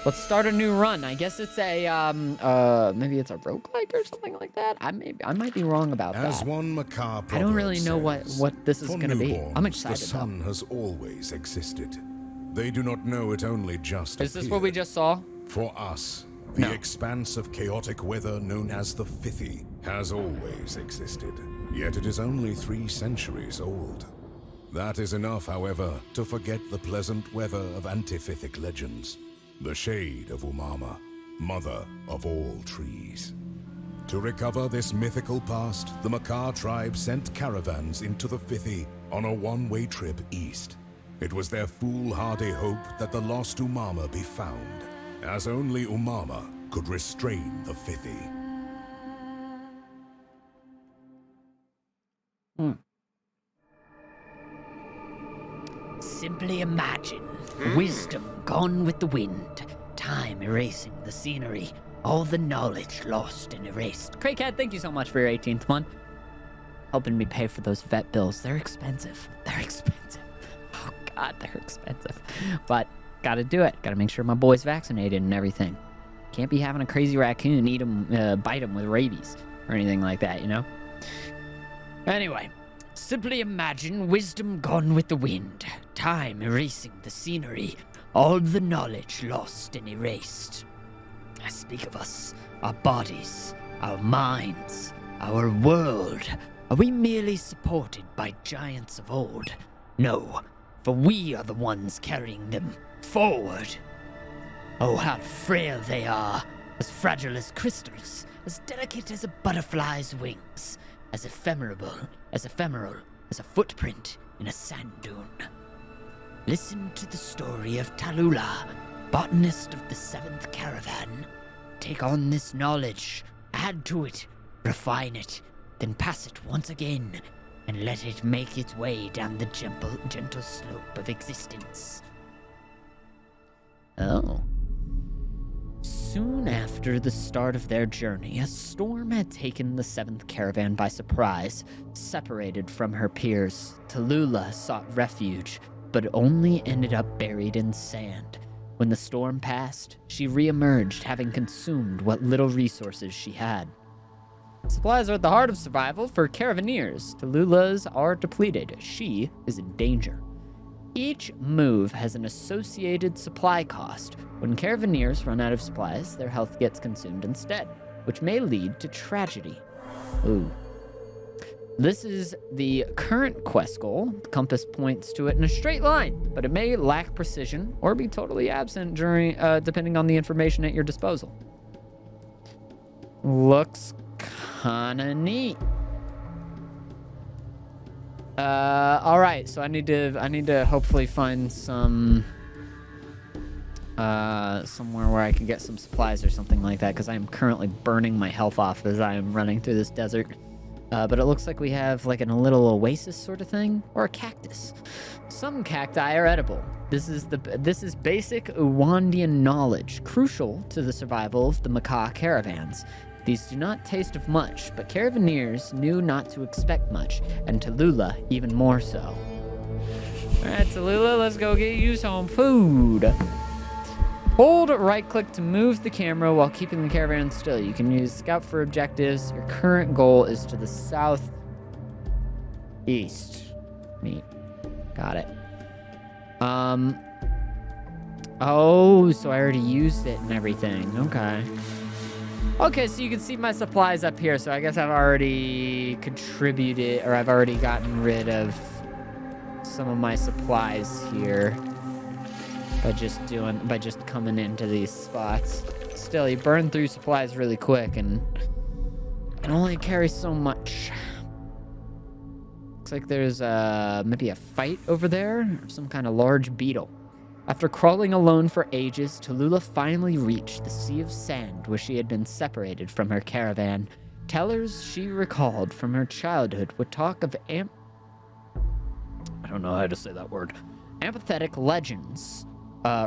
Let's start a new run. I guess it's a maybe it's a roguelike or something like that. I might be wrong about As that. one macabre I don't really know says, what this is for gonna be. I'm newborns, excited the sun has always existed. They do not know it only just Is this what we just saw? For us, the expanse of chaotic weather known as the Fithy has always existed. Yet it is only 3 centuries old. That is enough, however, to forget the pleasant weather of antiphytic legends. The shade of Umama, mother of all trees. To recover this mythical past, the Makar tribe sent caravans into the Fithy on a one-way trip east. It was their foolhardy hope that the lost Umama be found, as only Umama could restrain the Fithy. Simply imagine wisdom gone with the wind, time erasing the scenery, all the knowledge lost and erased. Craycat, thank you so much for your 18th month. Helping me pay for those vet bills. They're expensive. They're expensive. Oh God, they're expensive. But gotta do it. Gotta make sure my boy's vaccinated and everything. Can't be having a crazy raccoon bite him with rabies or anything like that, you know? Anyway, simply imagine wisdom gone with the wind, time erasing the scenery, all the knowledge lost and erased. I speak of us, our bodies, our minds, our world. Are we merely supported by giants of old? No, for we are the ones carrying them forward. Oh, how frail they are, as fragile as crystals, as delicate as a butterfly's wings, as ephemeral as a footprint in a sand dune. Listen to the story of Tallulah, botanist of the 7th caravan. Take on this knowledge, add to it, refine it, then pass it once again, and let it make its way down the gentle slope of existence. Oh. Soon after the start of their journey, a storm had taken the 7th caravan by surprise. Separated from her peers, Tallulah sought refuge, but only ended up buried in sand. When the storm passed, she re-emerged, having consumed what little resources she had. Supplies are at the heart of survival for caravaneers. Tallulah's are depleted. She is in danger. Each move has an associated supply cost. When caravaneers run out of supplies, their health gets consumed instead, which may lead to tragedy. Ooh. This is the current quest goal. The compass points to it in a straight line, but it may lack precision or be totally absent during, depending on the information at your disposal. Looks kinda neat. All right. So I need to hopefully find some somewhere where I can get some supplies or something like that, because I am currently burning my health off as I am running through this desert. But it looks like we have like a little oasis sort of thing, or a cactus. Some cacti are edible. This is basic Uwandian knowledge, crucial to the survival of the Makah caravans. These do not taste of much, but caravaneers knew not to expect much, and Tallulah even more so. Alright, Tallulah, let's go get you some food. Hold right-click to move the camera while keeping the caravan still. You can use scout for objectives. Your current goal is to the southeast. Neat. Got it. Oh, so I already used it and everything. Okay. Okay, so you can see my supplies up here. So I guess I've already contributed, or I've already gotten rid of some of my supplies here by just coming into these spots. Still, you burn through supplies really quick and can only carry so much. Looks like there's maybe a fight over there, or some kind of large beetle. After crawling alone for ages, Tallulah finally reached the Sea of Sand, where she had been separated from her caravan. Tellers she recalled from her childhood would talk of I don't know how to say that word. Apathetic legends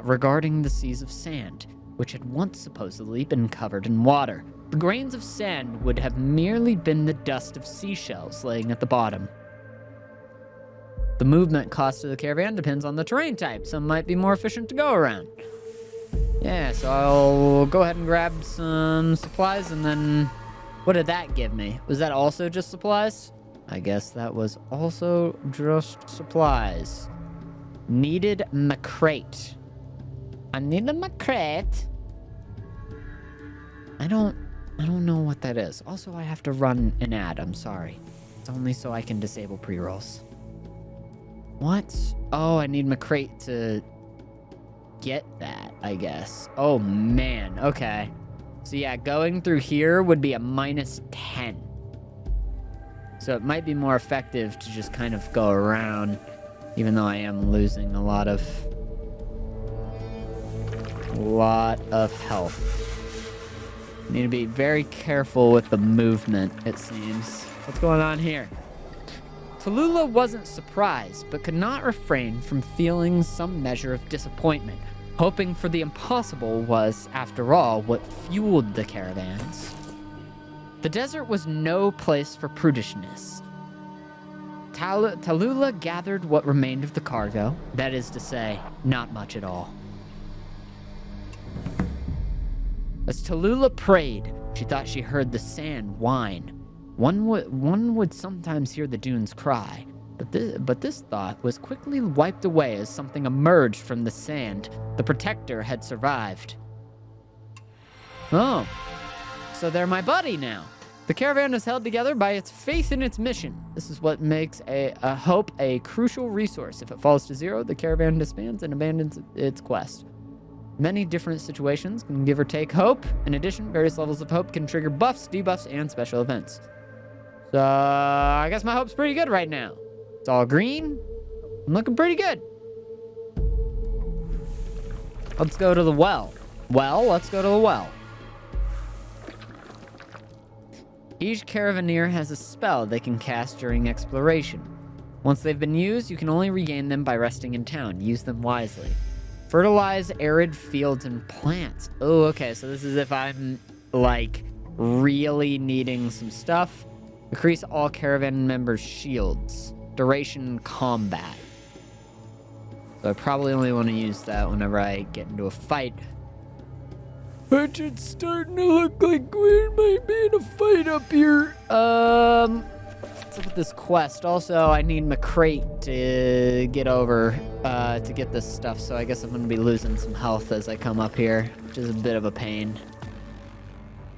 regarding the Seas of Sand, which had once supposedly been covered in water. The grains of sand would have merely been the dust of seashells laying at the bottom. The movement cost of the caravan depends on the terrain type. Some might be more efficient to go around. Yeah, so I'll go ahead and grab some supplies, and then what did that give me? Was that also just supplies? I guess that was also just supplies. Needed McCrate. I need a McCrate. I don't know what that is. Also, I have to run an ad. I'm sorry. It's only so I can disable pre-rolls. What? Oh, I need McCrate to get that, I guess. Oh, man. Okay. So, yeah, going through here would be a -10. So it might be more effective to just kind of go around, even though I am losing a lot of health. Need to be very careful with the movement, it seems. What's going on here? Tallulah wasn't surprised, but could not refrain from feeling some measure of disappointment. Hoping for the impossible was, after all, what fueled the caravans. The desert was no place for prudishness. Tallulah gathered what remained of the cargo, that is to say, not much at all. As Tallulah prayed, she thought she heard the sand whine. One would sometimes hear the dunes cry, but this thought was quickly wiped away as something emerged from the sand. The protector had survived. Oh, so they're my buddy now. The caravan is held together by its faith in its mission. This is what makes a hope a crucial resource. If it falls to zero, the caravan disbands and abandons its quest. Many different situations can give or take hope. In addition, various levels of hope can trigger buffs, debuffs, and special events. So, I guess my hope's pretty good right now. It's all green. I'm looking pretty good. Let's go to the well. Let's go to the well. Each caravaneer has a spell they can cast during exploration. Once they've been used, you can only regain them by resting in town. Use them wisely. Fertilize arid fields and plants. Oh, okay, so this is if I'm, like, really needing some stuff. Increase all caravan members' shields. Duration combat. So I probably only want to use that whenever I get into a fight. But it's starting to look like we might be in a fight up here. What's up with this quest? Also, I need McCrate to get over, to get this stuff. So I guess I'm going to be losing some health as I come up here, which is a bit of a pain.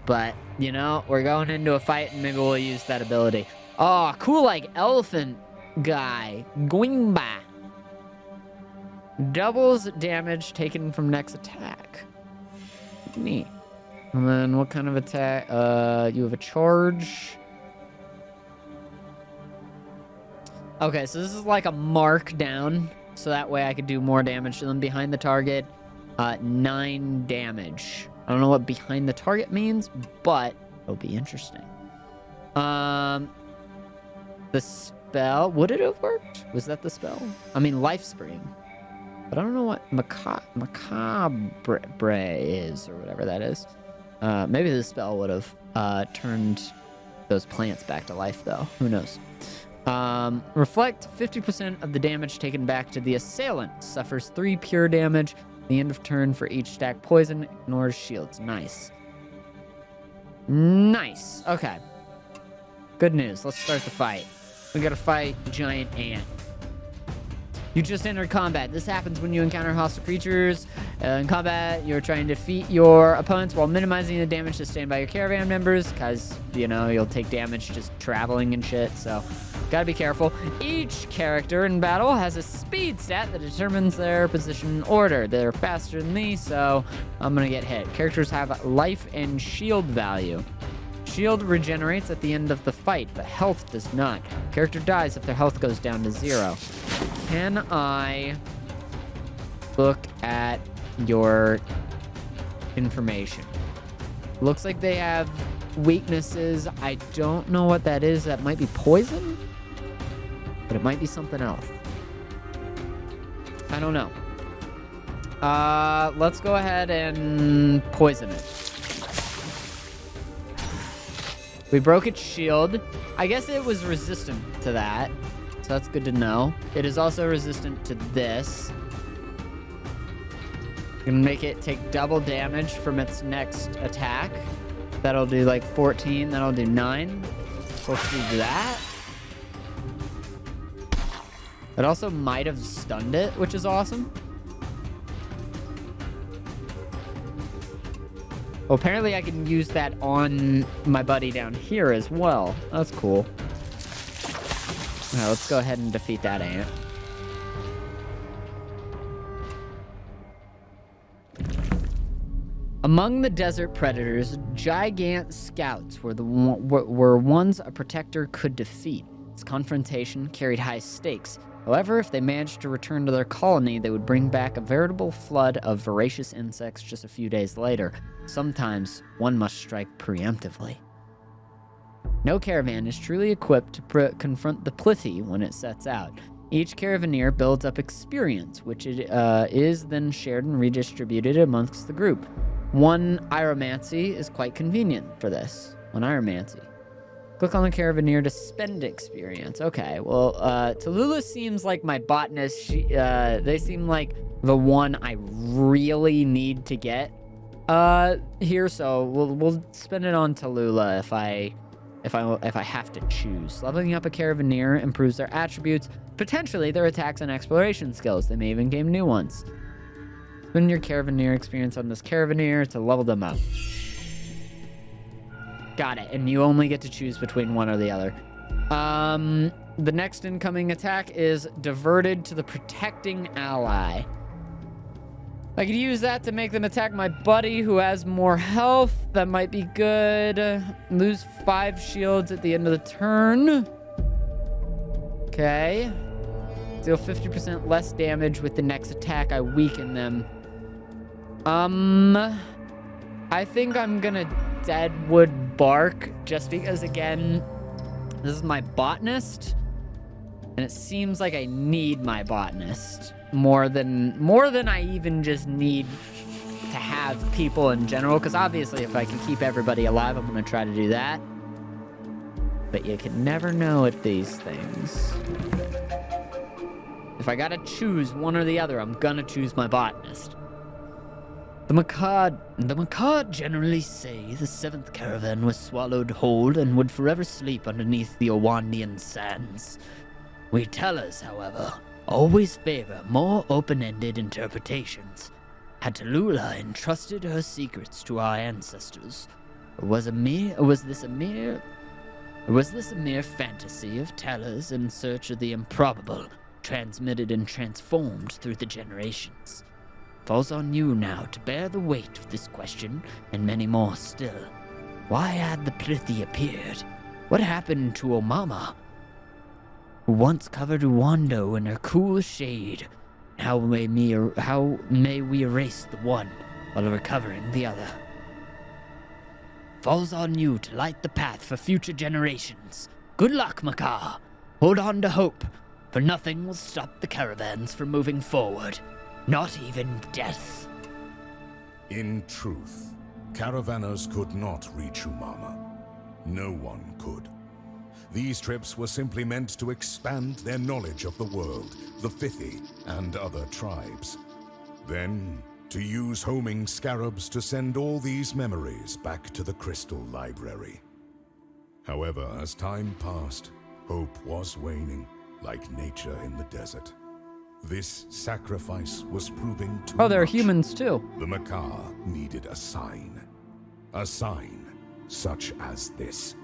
But, you know, we're going into a fight and maybe we'll use that ability. Oh, cool, like, elephant guy. Goimba. Doubles damage taken from next attack. Neat. And then what kind of attack? You have a charge. Okay, so this is like a mark down. So that way I could do more damage to them behind the target. 9 damage. I don't know what behind the target means, but it'll be interesting. The spell, would it have worked? Was that the spell? I mean, Life Spring. But I don't know what macabre is, or whatever that is. Maybe the spell would have turned those plants back to life, though. Who knows? Reflect 50% of the damage taken back to the assailant. Suffers 3 pure damage. The end of turn for each stack poison. Ignores shields. Nice. Nice. Okay. Good news. Let's start the fight. We gotta fight Giant Ant. You just entered combat. This happens when you encounter hostile creatures. In combat, you're trying to defeat your opponents while minimizing the damage sustained by your caravan members, because, you know, you'll take damage just traveling and shit, so gotta be careful. Each character in battle has a speed stat that determines their position and order. They're faster than me, so I'm gonna get hit. Characters have life and shield value. Shield regenerates at the end of the fight, but health does not. Character dies if their health goes down to 0. Can I look at your information? Looks like they have weaknesses. I don't know what that is. That might be poison, but it might be something else. I don't know. Let's go ahead and poison it. We broke its shield. I guess it was resistant to that, so that's good to know. It is also resistant to this. Gonna make it take double damage from its next attack. That'll do like 14. That'll do 9. Let's do that. It also might have stunned it, which is awesome. Well, apparently I can use that on my buddy down here as well. That's cool. All right, let's go ahead and defeat that ant. Among the desert predators, gigant scouts were ones a protector could defeat. This confrontation carried high stakes. However, if they managed to return to their colony, they would bring back a veritable flood of voracious insects just a few days later. Sometimes, one must strike preemptively. No caravan is truly equipped to confront the Plithy when it sets out. Each caravaneer builds up experience, which is then shared and redistributed amongst the group. One Iromancy is quite convenient for this. One Iromancy. Click on the Caravaneer to spend experience. Okay, well, Tallulah seems like my botanist. They seem like the one I really need to get here, so we'll spend it on Tallulah if I have to choose. Leveling up a Caravaneer improves their attributes, potentially their attacks and exploration skills. They may even gain new ones. Spend your Caravaneer experience on this Caravaneer to level them up. Got it, and you only get to choose between one or the other. The next incoming attack is diverted to the protecting ally. I could use that to make them attack my buddy who has more health. That might be good. Lose 5 shields at the end of the turn. Okay. Deal 50% less damage with the next attack. I weaken them. I think I'm gonna Deadwood Bark just because, again, this is my botanist, and it seems like I need my botanist more than I even just need to have people in general, because obviously if I can keep everybody alive, I'm gonna try to do that. But you can never know at these things. If I gotta choose one or the other, I'm gonna choose my botanist. The Makad generally say the 7th caravan was swallowed whole and would forever sleep underneath the Owandian sands. We Tellers, however, always favor more open-ended interpretations. Had Tallulah entrusted her secrets to our ancestors, or was this a mere fantasy of Tellers in search of the improbable, transmitted and transformed through the generations? Falls on you now to bear the weight of this question, and many more still. Why had the Plithy appeared? What happened to Omama, who once covered Uwando in her cool shade? How may we erase the one while recovering the other? Falls on you to light the path for future generations. Good luck, Makar. Hold on to hope, for nothing will stop the caravans from moving forward. Not even death. In truth, caravanners could not reach Umama. No one could. These trips were simply meant to expand their knowledge of the world, the Fithi, and other tribes. Then, to use homing scarabs to send all these memories back to the Crystal Library. However, as time passed, hope was waning, like nature in the desert. This sacrifice was proving too Oh, there are much. humans too. The Makar needed a sign. A sign such as this.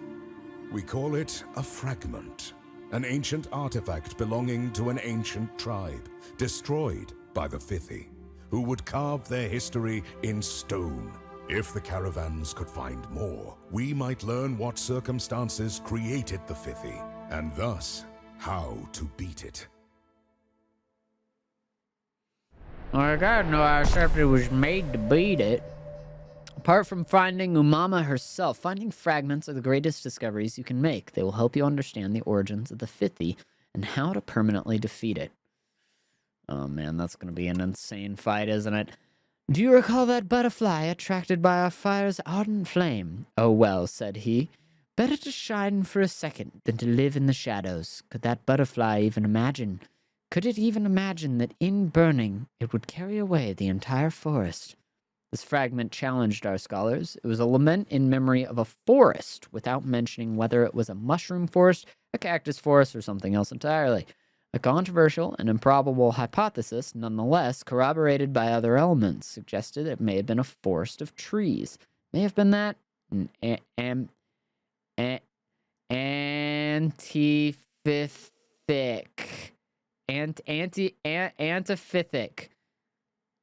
We call it a fragment. An ancient artifact belonging to an ancient tribe, destroyed by the Fithi, who would carve their history in stone. If the caravans could find more, we might learn what circumstances created the Fithi, and thus, how to beat it. I gotta know how it was made to beat it. Apart from finding Umama herself, finding fragments are the greatest discoveries you can make. They will help you understand the origins of the Fithi and how to permanently defeat it. Oh man, that's gonna be an insane fight, isn't it? Do you recall that butterfly attracted by our fire's ardent flame? Oh well, said he. Better to shine for a second than to live in the shadows. Could that butterfly even imagine Could it even imagine that in burning, it would carry away the entire forest? This fragment challenged our scholars. It was a lament in memory of a forest, without mentioning whether it was a mushroom forest, a cactus forest, or something else entirely. A controversial and improbable hypothesis, nonetheless, corroborated by other elements, suggested it may have been a forest of trees. May have been that antiphytic.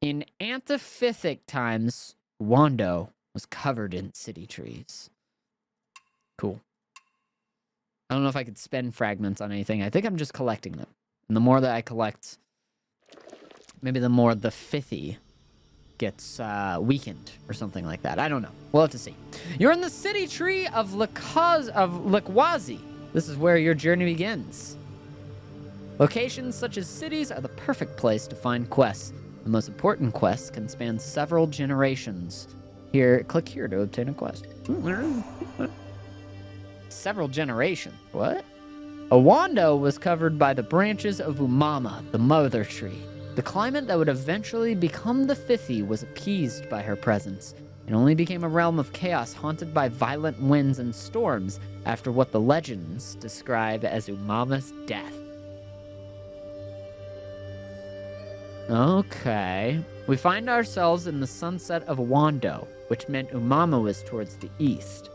In antiphytic times, Wando was covered in city trees. Cool. I don't know if I could spend fragments on anything. I think I'm just collecting them. And the more that I collect, maybe the more the Fithy gets weakened or something like that. I don't know. We'll have to see. You're in the city tree of Lekwazi. This is where your journey begins. Locations such as cities are the perfect place to find quests. The most important quests can span several generations. Here, click here to obtain a quest. Several generations. What? Awando was covered by the branches of Umama, the mother tree. The climate that would eventually become the Fithy was appeased by her presence. It only became a realm of chaos haunted by violent winds and storms after what the legends describe as Umama's death. Okay. We find ourselves in the sunset of Wando, which meant Umama was towards the east.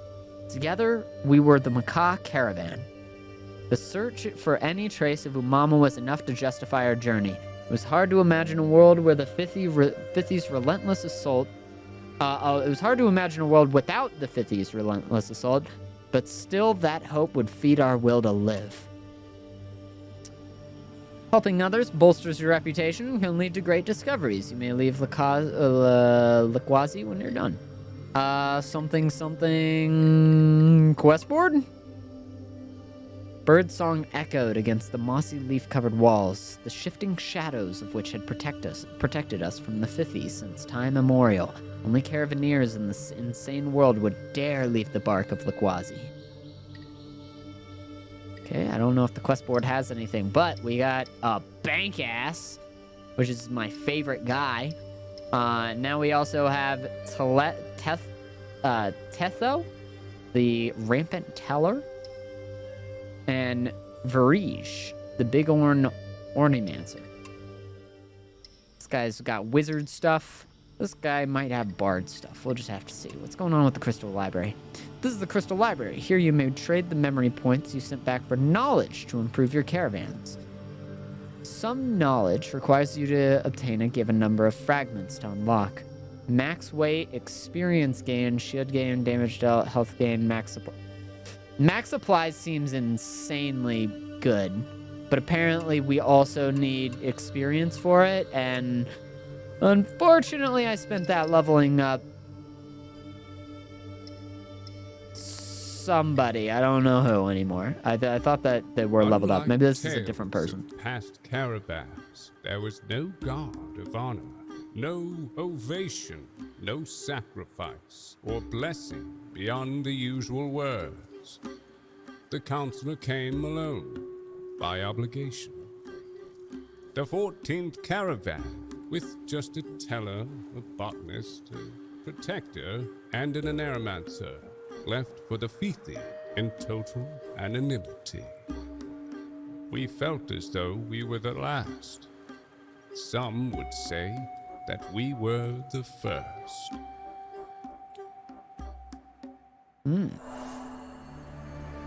Together, we were the Macaw caravan. The search for any trace of Umama was enough to justify our journey. It was hard to imagine a world where the Fithy's relentless assault... it was hard to imagine a world without the Fithy's relentless assault, but still that hope would feed our will to live. Helping others bolsters your reputation and can lead to great discoveries. You may leave Lekwazi when you're done. Something quest board? Birdsong echoed against the mossy leaf-covered walls, the shifting shadows of which had protected us from the Fithy since time immemorial. Only caravaneers in this insane world would dare leave the bark of Lekwazi. Okay, I don't know if the quest board has anything, but we got a bank ass, which is my favorite guy. Now we also have Tetho, the rampant teller, and Varij, the big ornamencer. This guy's got wizard stuff. This guy might have bard stuff. We'll just have to see. What's going on with the Crystal Library? This is the Crystal Library. Here you may trade the memory points you sent back for knowledge to improve your caravans. Some knowledge requires you to obtain a given number of fragments to unlock. Max weight, experience gain, shield gain, damage dealt, health gain, max supply. Max supply seems insanely good, but apparently we also need experience for it, and unfortunately I spent that leveling up somebody. I don't know who anymore. I thought that they were leveled up. Maybe this is a different person. Past caravans, there was no guard of honor, no ovation, no sacrifice or blessing beyond the usual words. The counselor came alone, by obligation. The 14th caravan, with just a teller, a botanist, a protector, and an aromancer, left for the Fithy in total anonymity. We felt as though we were the last. Some would say that we were the first.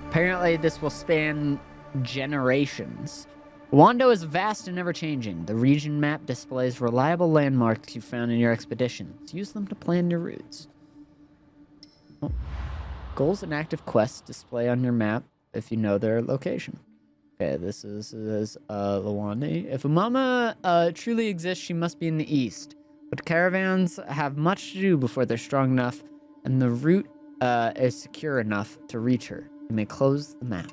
Apparently this will span generations. Wando is vast and ever-changing. The region map displays reliable landmarks you found in your expeditions. Use them to plan your routes. Oh. Goals and active quests display on your map if you know their location. Okay, this is Lawandi. If Umama truly exists, she must be in the east. But caravans have much to do before they're strong enough, and the route is secure enough to reach her. You may close the map.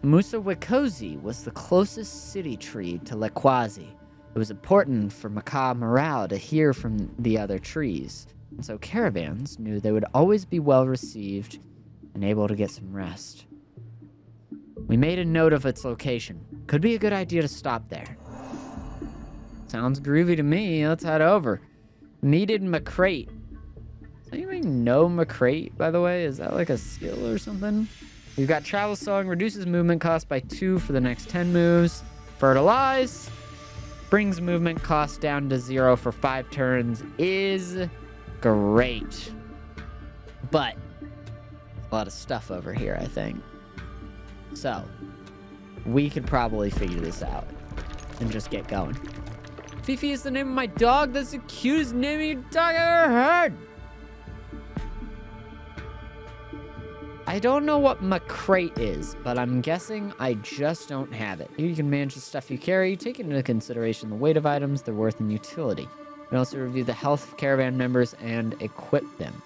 Musa Wikozi was the closest city tree to Lekwazi. It was important for Macaw morale to hear from the other trees, and so caravans knew they would always be well received and able to get some rest. We made a note of its location. Could be a good idea to stop there. Sounds groovy to me. Let's head over. Needed McCrate. Does anybody know McCrate, by the way? Is that like a skill or something? We've got Travel Song. Reduces movement cost by 2 for the next 10 moves. Fertilize. Brings movement cost down to 0 for 5 turns. Is great. But a lot of stuff over here, I think. So, we could probably figure this out and just get going. Fifi is the name of my dog. That's the cutest name of your dog I've ever heard. I don't know what McCrate is, but I'm guessing I just don't have it. Here you can manage the stuff you carry, take into consideration the weight of items, their worth, and utility. You can also review the health of caravan members and equip them.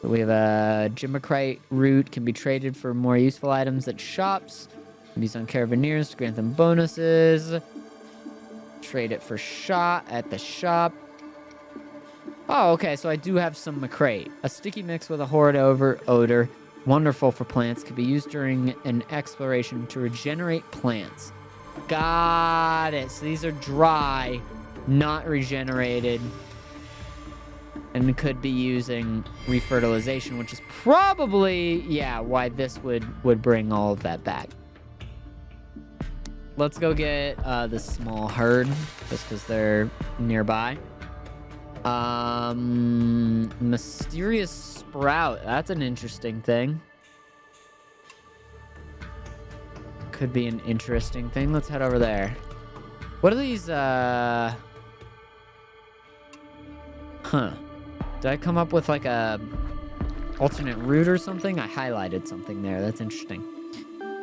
So we have a Gymocrate route, can be traded for more useful items at shops. Can be used on caravaneers to grant them bonuses. Trade it for shot at the shop. Oh, okay, so I do have some McCrate. A sticky mix with a horrid odor. Wonderful for plants. Could be used during an exploration to regenerate plants. Got it. So these are dry, not regenerated. And could be using refertilization, which is probably, yeah, why this would bring all of that back. Let's go get this small herd, just because they're nearby. Mysterious sprout. That's an interesting thing. Could be an interesting thing. Let's head over there. What are these, Huh. Did I come up with like a alternate route or something? I highlighted something there. That's interesting.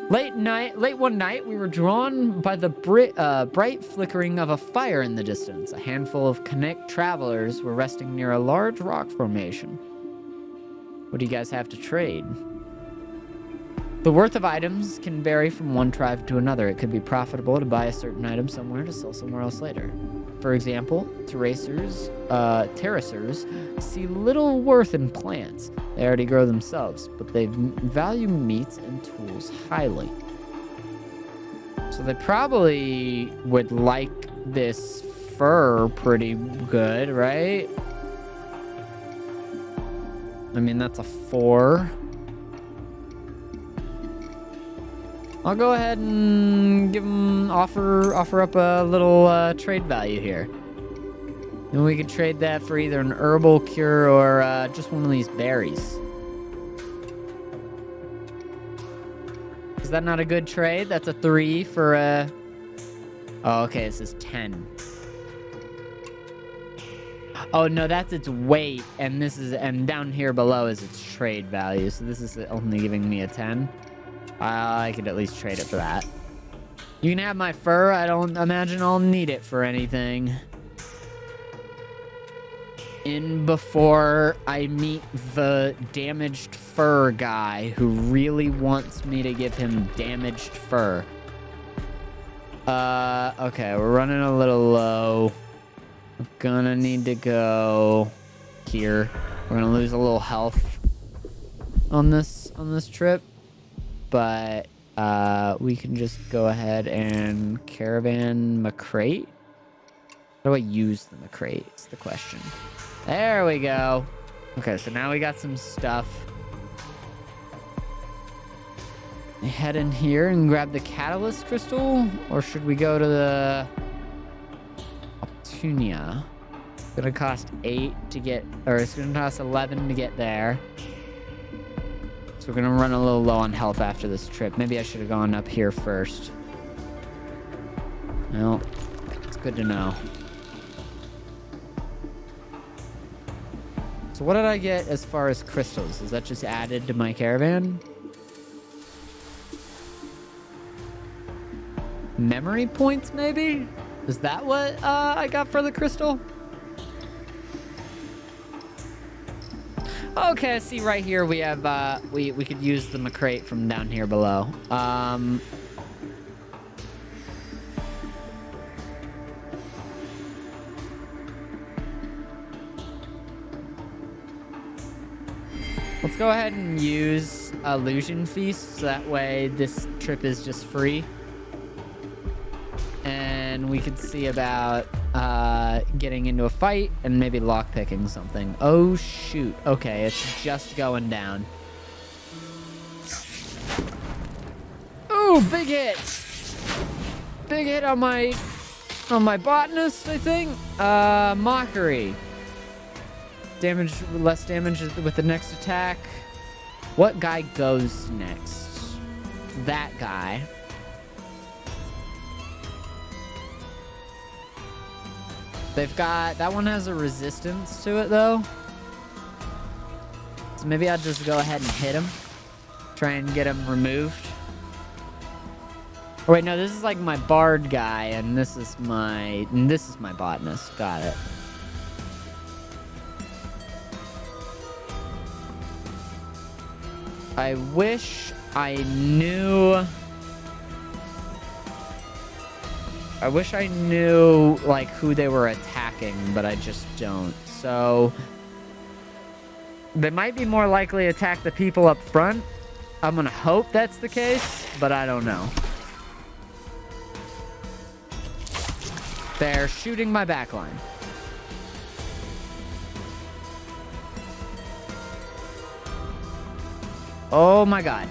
Late one night, we were drawn by the bright flickering of a fire in the distance. A handful of Connect travelers were resting near a large rock formation. What do you guys have to trade? The worth of items can vary from one tribe to another. It could be profitable to buy a certain item somewhere to sell somewhere else later. For example, terracers see little worth in plants. They already grow themselves, but they value meats and tools highly. So they probably would like this fur pretty good, right? I mean, that's a 4. I'll go ahead and give them offer up a little trade value here. And we could trade that for either an herbal cure or just one of these berries. Is that not a good trade? That's a 3 for a... Oh, okay, this is 10. Oh, no, that's its weight, and this is... And down here below is its trade value, so this is only giving me a 10. I could at least trade it for that. You can have my fur. I don't imagine I'll need it for anything. In before I meet the damaged fur guy who really wants me to give him damaged fur. Okay, we're running a little low. I'm gonna need to go here. We're gonna lose a little health on this trip. But we can just go ahead and caravan McCrate. How do I use the McCrate? Is the question. There we go. Okay, so now we got some stuff. Head in here and grab the catalyst crystal, or should we go to the Optunia? It's gonna cost 8 to get, or it's gonna cost 11 to get there. So we're gonna run a little low on health after this trip. Maybe I should have gone up here first. No, it's good to know. So what did I get as far as crystals? Is that just added to my caravan? Memory points, maybe? Is that what I got for the crystal? Okay, see right here we have we could use the McCrate from down here below. Let's go ahead and use Illusion Feast, so that way this trip is just free. And we could see about getting into a fight and maybe lockpicking something. Oh, shoot. Okay, it's just going down. Ooh, big hit. Big hit on my botanist, I think. Mockery. Damage, less damage with the next attack. What guy goes next? That guy. They've got, that one has a resistance to it though. So maybe I'll just go ahead and hit him. Try and get him removed. Oh wait, no, this is like my bard guy, and this is my botanist. Got it. I wish I knew like who they were attacking, but I just don't. So they might be more likely to attack the people up front. I'm gonna hope that's the case, but I don't know. They're shooting my backline. Oh my god.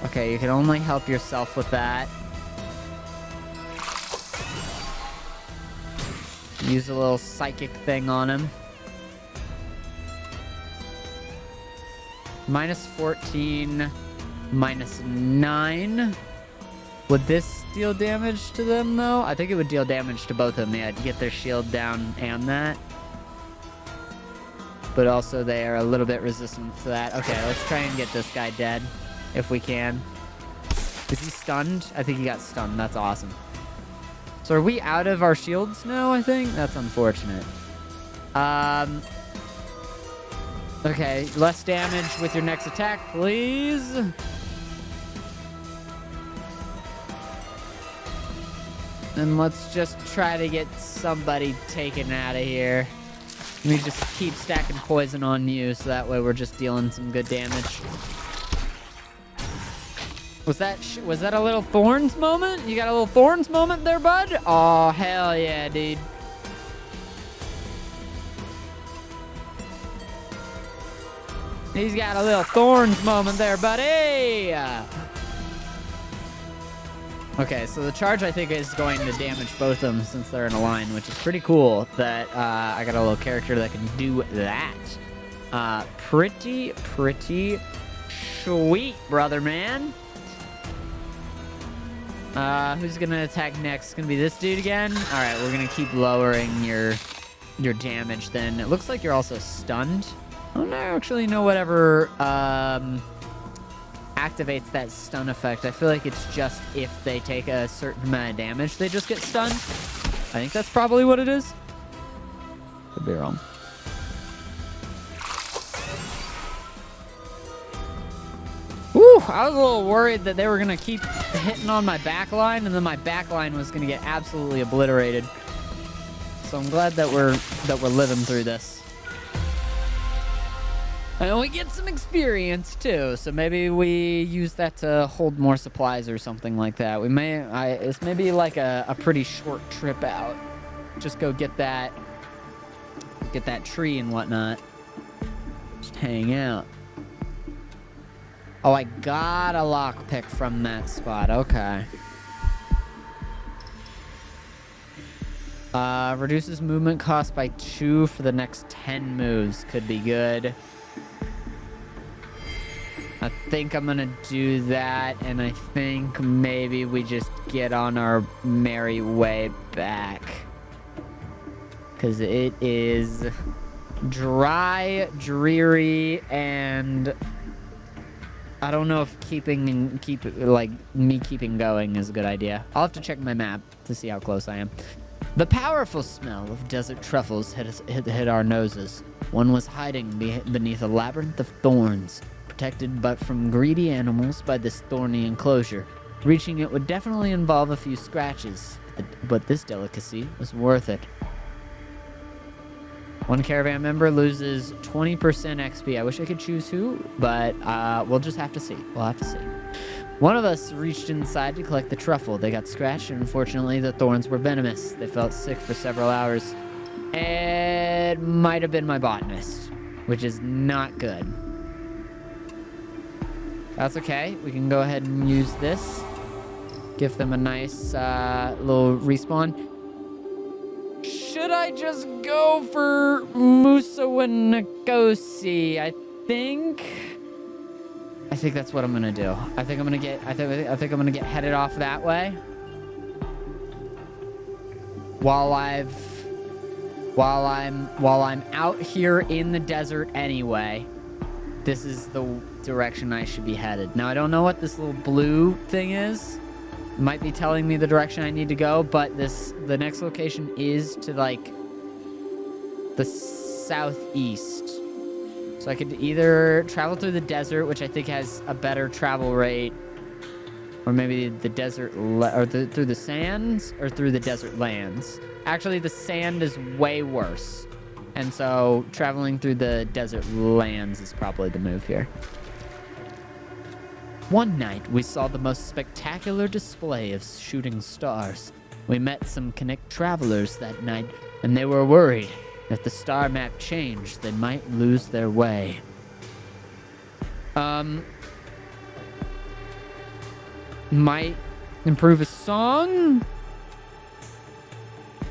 Okay, you can only help yourself with that. Use a little psychic thing on him. Minus 14, minus 9. Would this deal damage to them, though? I think it would deal damage to both of them. Yeah, I'd get their shield down and that. But also they are a little bit resistant to that. Okay, let's try and get this guy dead, if we can. Is he stunned? I think he got stunned. That's awesome. So are we out of our shields now, I think? That's unfortunate. Okay, less damage with your next attack, please. And let's just try to get somebody taken out of here. Let me just keep stacking poison on you, so that way we're just dealing some good damage. Was that a little Thorns moment? You got a little Thorns moment there, bud? Oh, hell yeah, dude. He's got a little Thorns moment there, buddy. Okay, so the charge, I think, is going to damage both of them since they're in a line, which is pretty cool that I got a little character that can do that. Pretty sweet, brother, man. Who's going to attack next? It's going to be this dude again? All right, we're going to keep lowering your damage then. It looks like you're also stunned. I don't actually know whatever activates that stun effect. I feel like it's just if they take a certain amount of damage, they just get stunned. I think that's probably what it is. Could be wrong. Woo! I was a little worried that they were gonna keep hitting on my backline, and then my backline was gonna get absolutely obliterated. So I'm glad that we're living through this. And we get some experience too, so maybe we use that to hold more supplies or something like that. We may, it's maybe like a pretty short trip out. Just go get that tree and whatnot. Just hang out. Oh, I got a lockpick from that spot. Okay. Reduces movement cost by 2 for the next 10 moves. Could be good. I think I'm gonna do that, and I think maybe we just get on our merry way back. Because it is dry, dreary, and I don't know if keeping going is a good idea. I'll have to check my map to see how close I am. The powerful smell of desert truffles hit our noses. One was hiding beneath a labyrinth of thorns, protected but from greedy animals by this thorny enclosure. Reaching it would definitely involve a few scratches, but this delicacy was worth it. One caravan member loses 20% XP. I wish I could choose who, but we'll just have to see. We'll have to see. One of us reached inside to collect the truffle. They got scratched, and unfortunately, the thorns were venomous. They felt sick for several hours. It might have been my botanist, which is not good. That's okay. We can go ahead and use this. Give them a nice little respawn. Should I just go for Musa and Nkosi? I think that's what I'm gonna do. I think I'm gonna get headed off that way. While I'm out here in the desert anyway, this is the direction I should be headed. Now I don't know what this little blue thing is. It might be telling me the direction I need to go, but the next location is to like the southeast. So I could either travel through the desert, which I think has a better travel rate, or maybe the desert through the sands or through the desert lands. Actually, the sand is way worse. And so traveling through the desert lands is probably the move here. One night, we saw the most spectacular display of shooting stars. We met some Connect travelers that night, and they were worried. If the star map changed, they might lose their way. Might improve a song?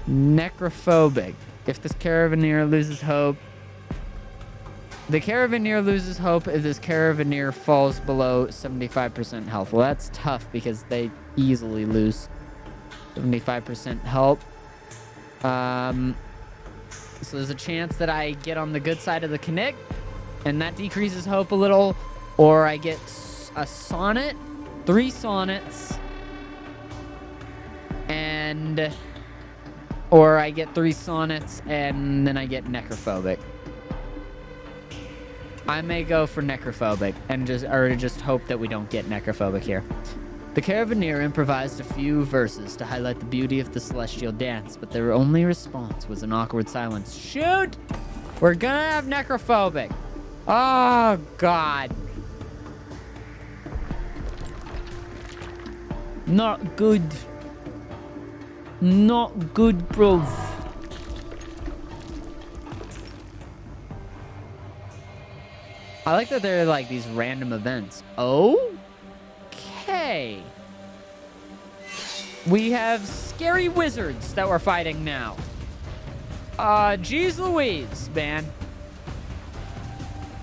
Necrophobic. If this caravaneer loses hope... The caravaneer loses hope if this caravaneer falls below 75% health. Well, that's tough because they easily lose 75% health. So there's a chance that I get on the good side of the Connect, and that decreases hope a little. Or I get a sonnet, 3 sonnets, and... Or I get 3 sonnets, and then I get necrophobic. I may go for necrophobic and just hope that we don't get necrophobic here. The caravaneer improvised a few verses to highlight the beauty of the celestial dance, but their only response was an awkward silence. Shoot! We're gonna have necrophobic. Oh, God. Not good. Not good, bro. I like that they're like these random events. Okay. We have scary wizards that we're fighting now. Geez Louise, man.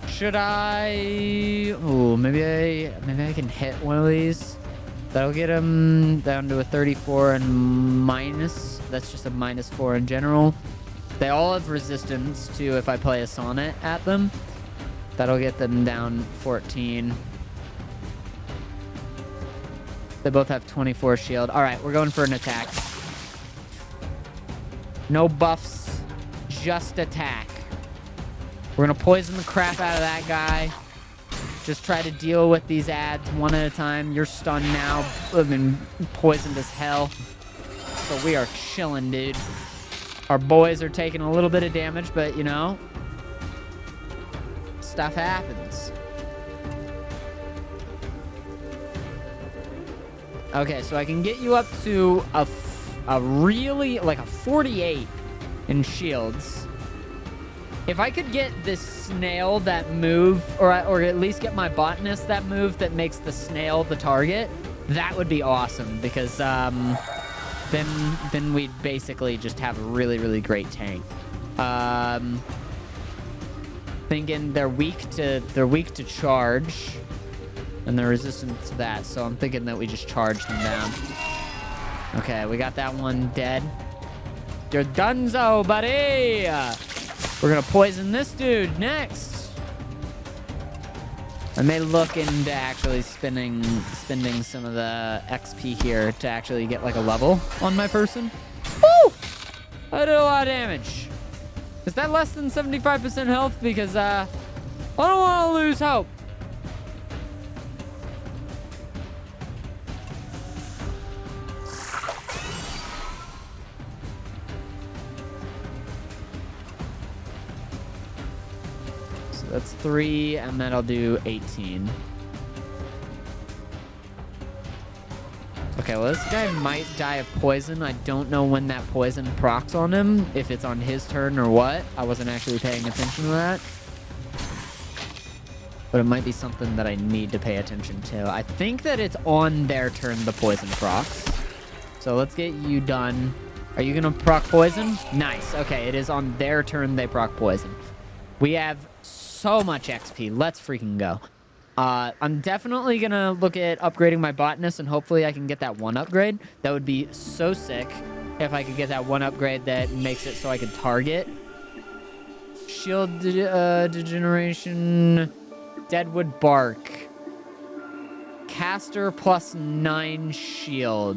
Should I... Oh, maybe I can hit one of these. That'll get him down to a 34 and minus. That's just a -4 in general. They all have resistance to if I play a sonnet at them. That'll get them down 14. They both have 24 shield. All right, we're going for an attack. No buffs, just attack. We're gonna poison the crap out of that guy. Just try to deal with these ads one at a time. You're stunned now. I've been poisoned as hell. So we are chilling, dude. Our boys are taking a little bit of damage, but you know, stuff happens. Okay, so I can get you up to a really, like a 48 in shields. If I could get this snail that move, or at least get my botanist that move that makes the snail the target, that would be awesome, because then we'd basically just have a really, really great tank. Thinking they're weak to charge, and they're resistant to that, so I'm thinking that we just charge them down. Okay, we got that one dead. You're donezo, buddy! We're gonna poison this dude next. I may look into actually spending some of the XP here to actually get like a level on my person. Woo! I did a lot of damage. Is that less than 75% health? Because I don't want to lose hope. That's 3, and that'll do 18. Okay, well, this guy might die of poison. I don't know when that poison procs on him, if it's on his turn or what. I wasn't actually paying attention to that. But it might be something that I need to pay attention to. I think that it's on their turn, the poison procs. So let's get you done. Are you going to proc poison? Nice. Okay, it is on their turn they proc poison. We have so much XP. Let's freaking go. I'm definitely going to look at upgrading my botanist, and hopefully I can get that one upgrade. That would be so sick if I could get that one upgrade that makes it so I could target. Shield degeneration, deadwood bark. Caster plus 9 shield.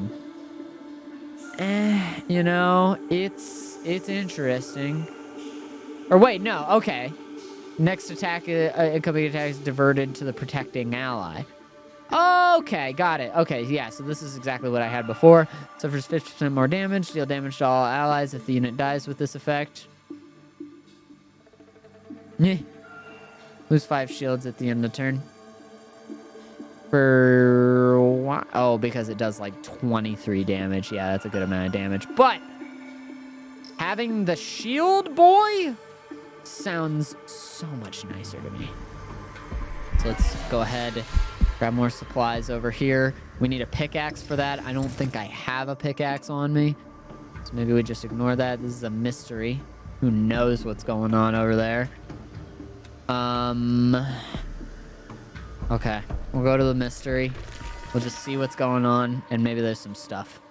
You know, it's interesting. Or wait, no, okay. Next attack, incoming attack is diverted to the protecting ally. Okay, got it. Okay, yeah, so this is exactly what I had before. Suffers 50% more damage, deal damage to all allies if the unit dies with this effect. Lose 5 shields at the end of turn. For what? Oh, because it does like 23 damage. Yeah, that's a good amount of damage. But having the shield boy sounds so much nicer to me. So let's go ahead, grab more supplies over here. We need a pickaxe for that. I don't think I have a pickaxe on me. So maybe we just ignore that. This is a mystery. Who knows what's going on over there? Okay, we'll go to the mystery. We'll just see what's going on, and maybe there's some stuff.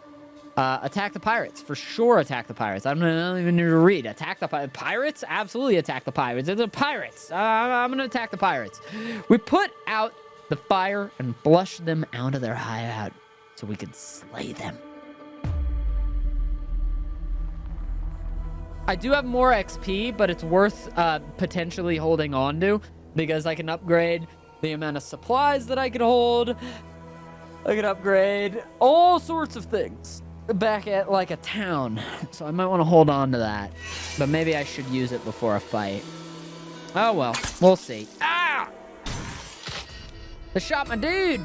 Attack the pirates. For sure attack the pirates. I don't even need to read. Attack the pirates? Absolutely attack the pirates. It's the pirates. I'm going to attack the pirates. We put out the fire and flush them out of their hideout so we could slay them. I do have more XP, but it's worth potentially holding on to because I can upgrade the amount of supplies that I can hold. I can upgrade all sorts of things back at like a town. So I might want to hold on to that. But maybe I should use it before a fight. Oh well, we'll see. Ah! They shot my dude.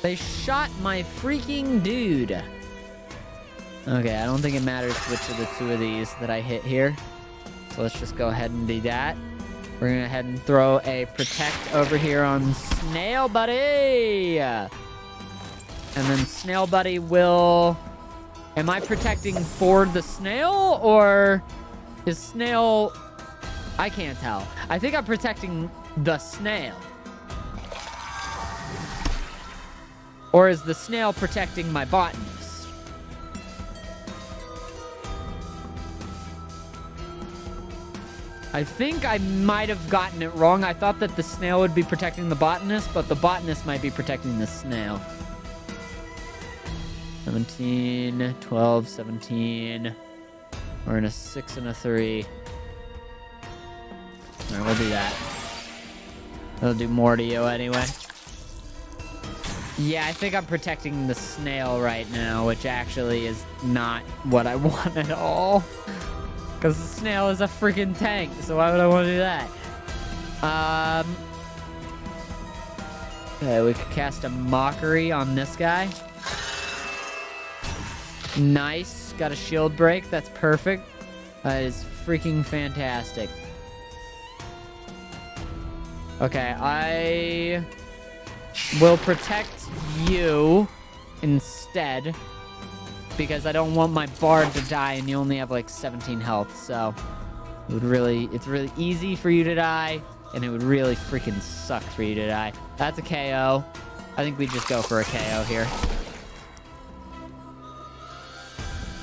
They shot my freaking dude. Okay, I don't think it matters which of the two of these that I hit here. So let's just go ahead and do that. We're going to go ahead and throw a protect over here on Snail Buddy. And then Snail Buddy will... Am I protecting for the snail, or is snail... I can't tell. I think I'm protecting the snail. Or is the snail protecting my botanist? I think I might have gotten it wrong. I thought that the snail would be protecting the botanist, but the botanist might be protecting the snail. 17, 12, 17. We're in a 6 and a 3. All right, we'll do that. It'll do more to you anyway. Yeah, I think I'm protecting the snail right now, which actually is not what I want at all. Because the snail is a freaking tank, so why would I want to do that? Okay, we could cast a mockery on this guy. Nice. Got a shield break. That's perfect. That is freaking fantastic. Okay, I will protect you instead. Because I don't want my bard to die, and you only have like 17 health, so it's really easy for you to die, and it would really freaking suck for you to die. That's a KO. I think we just go for a KO here.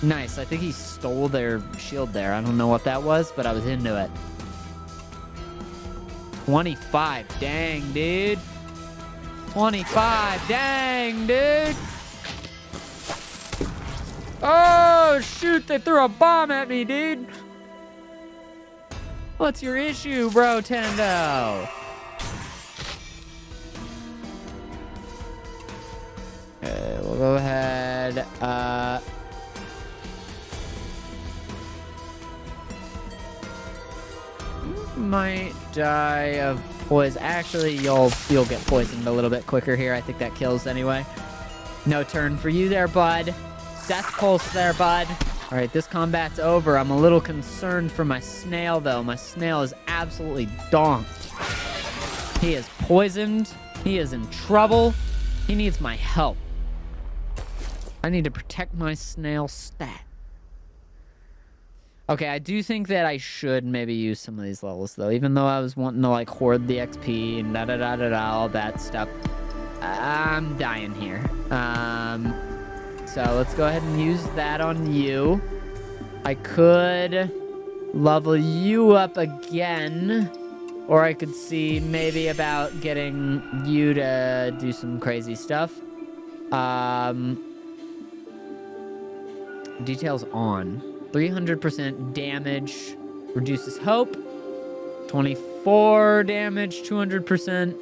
Nice. I think he stole their shield there. I don't know what that was, but I was into it. 25. Dang, dude. 25. Dang, dude. Oh, shoot, they threw a bomb at me, dude. What's your issue, bro, Tendo? Okay, we'll go ahead. might die of poison. Actually, you'll get poisoned a little bit quicker here. I think that kills anyway. No turn for you there, bud. Death pulse there, bud. All right, this combat's over. I'm a little concerned for my snail, though. My snail is absolutely donked. He is poisoned. He is in trouble. He needs my help. I need to protect my snail stat. Okay, I do think that I should maybe use some of these levels, though. Even though I was wanting to, like, hoard the XP and da-da-da-da-da, all that stuff. I'm dying here. So let's go ahead and use that on you. I could level you up again. Or I could see maybe about getting you to do some crazy stuff. Details on. 300% damage. Reduces hope. 24 damage, 200%.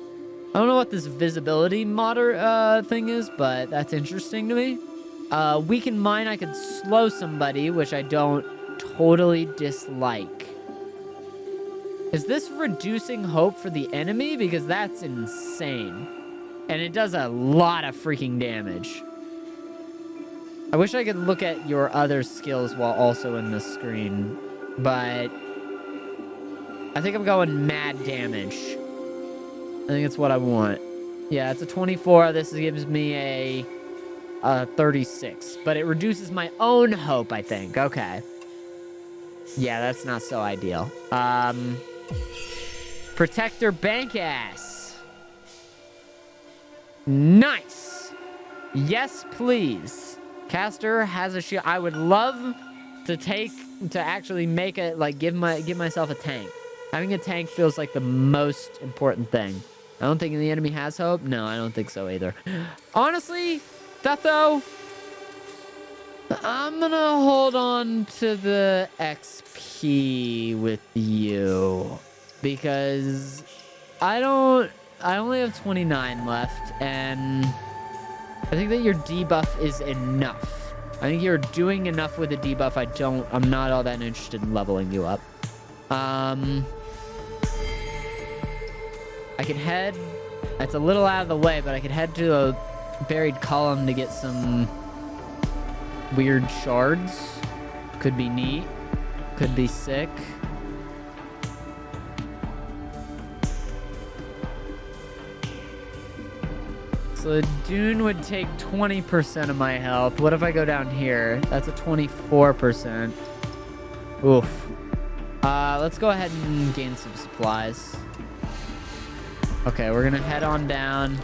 I don't know what this visibility modder thing is, but that's interesting to me. Weaken mine, I could slow somebody, which I don't totally dislike. Is this reducing hope for the enemy? Because that's insane. And it does a lot of freaking damage. I wish I could look at your other skills while also in the screen. But I think I'm going mad damage. I think it's what I want. Yeah, it's a 24. This gives me a 36. But it reduces my own hope, I think. Okay. Yeah, that's not so ideal. Protector bank ass. Nice. Yes, please. Caster has a shield. I would love to actually make it, like, give myself a tank. Having a tank feels like the most important thing. I don't think the enemy has hope. No, I don't think so either. Honestly, Thetho, I'm gonna hold on to the XP with you because I only have 29 left, and I think that your debuff is enough. I think you're doing enough with the debuff. I'm not all that interested in leveling you up. I can head, it's a little out of the way, but I could head to a buried column to get some weird shards. Could be neat. Could be sick. So the dune would take 20% of my health. What if I go down here? That's a 24%. Oof. Let's go ahead and gain some supplies. Okay, we're gonna head on down.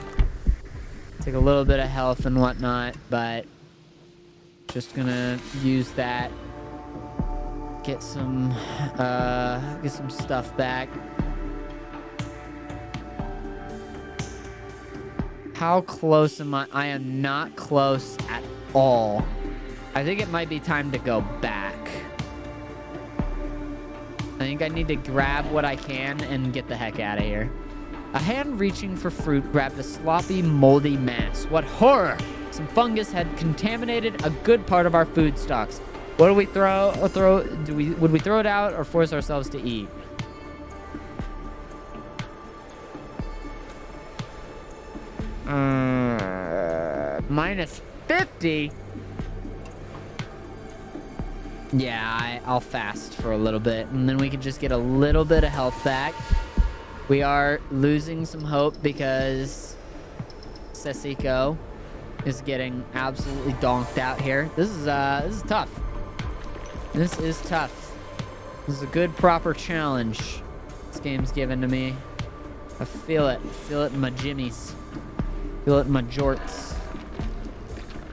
Take a little bit of health and whatnot, but just gonna use that. Get some stuff back. How close am I? I am not close at all. I think it might be time to go back. I think I need to grab what I can and get the heck out of here. A hand reaching for fruit grabbed a sloppy, moldy mass. What horror! Some fungus had contaminated a good part of our food stocks. What do we throw? Would we throw it out or force ourselves to eat? Minus 50? Yeah, I'll fast for a little bit, and then we can just get a little bit of health back. We are losing some hope because Sesiko is getting absolutely donked out here. This is tough. This is tough. This is a good, proper challenge this game's given to me. I feel it. I feel it in my jimmies. Feel it in my jorts.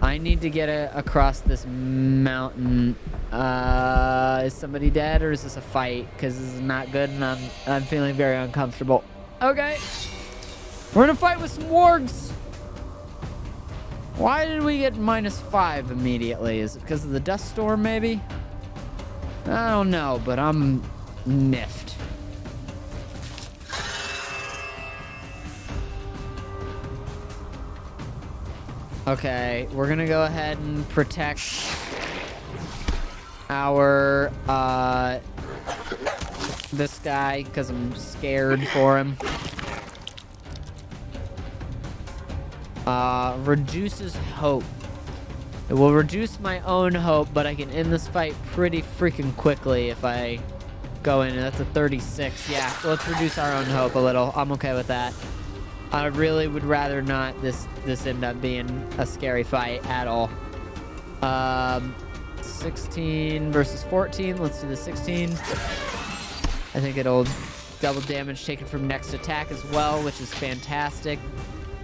I need to get across this mountain. Is somebody dead or is this a fight? Because this is not good and I'm feeling very uncomfortable. Okay. We're in a fight with some wargs. Why did we get -5 immediately? Is it because of the dust storm maybe? I don't know, but I'm miffed. Okay, we're gonna go ahead and protect our this guy because I'm scared for him. Reduces hope. It will reduce my own hope, but I can end this fight pretty freaking quickly if I go in. That's a 36. Yeah, let's reduce our own hope a little. I'm okay with that. I really would rather not this end up being a scary fight at all. 16 versus 14. Let's do the 16. I think it'll double damage taken from next attack as well, which is fantastic.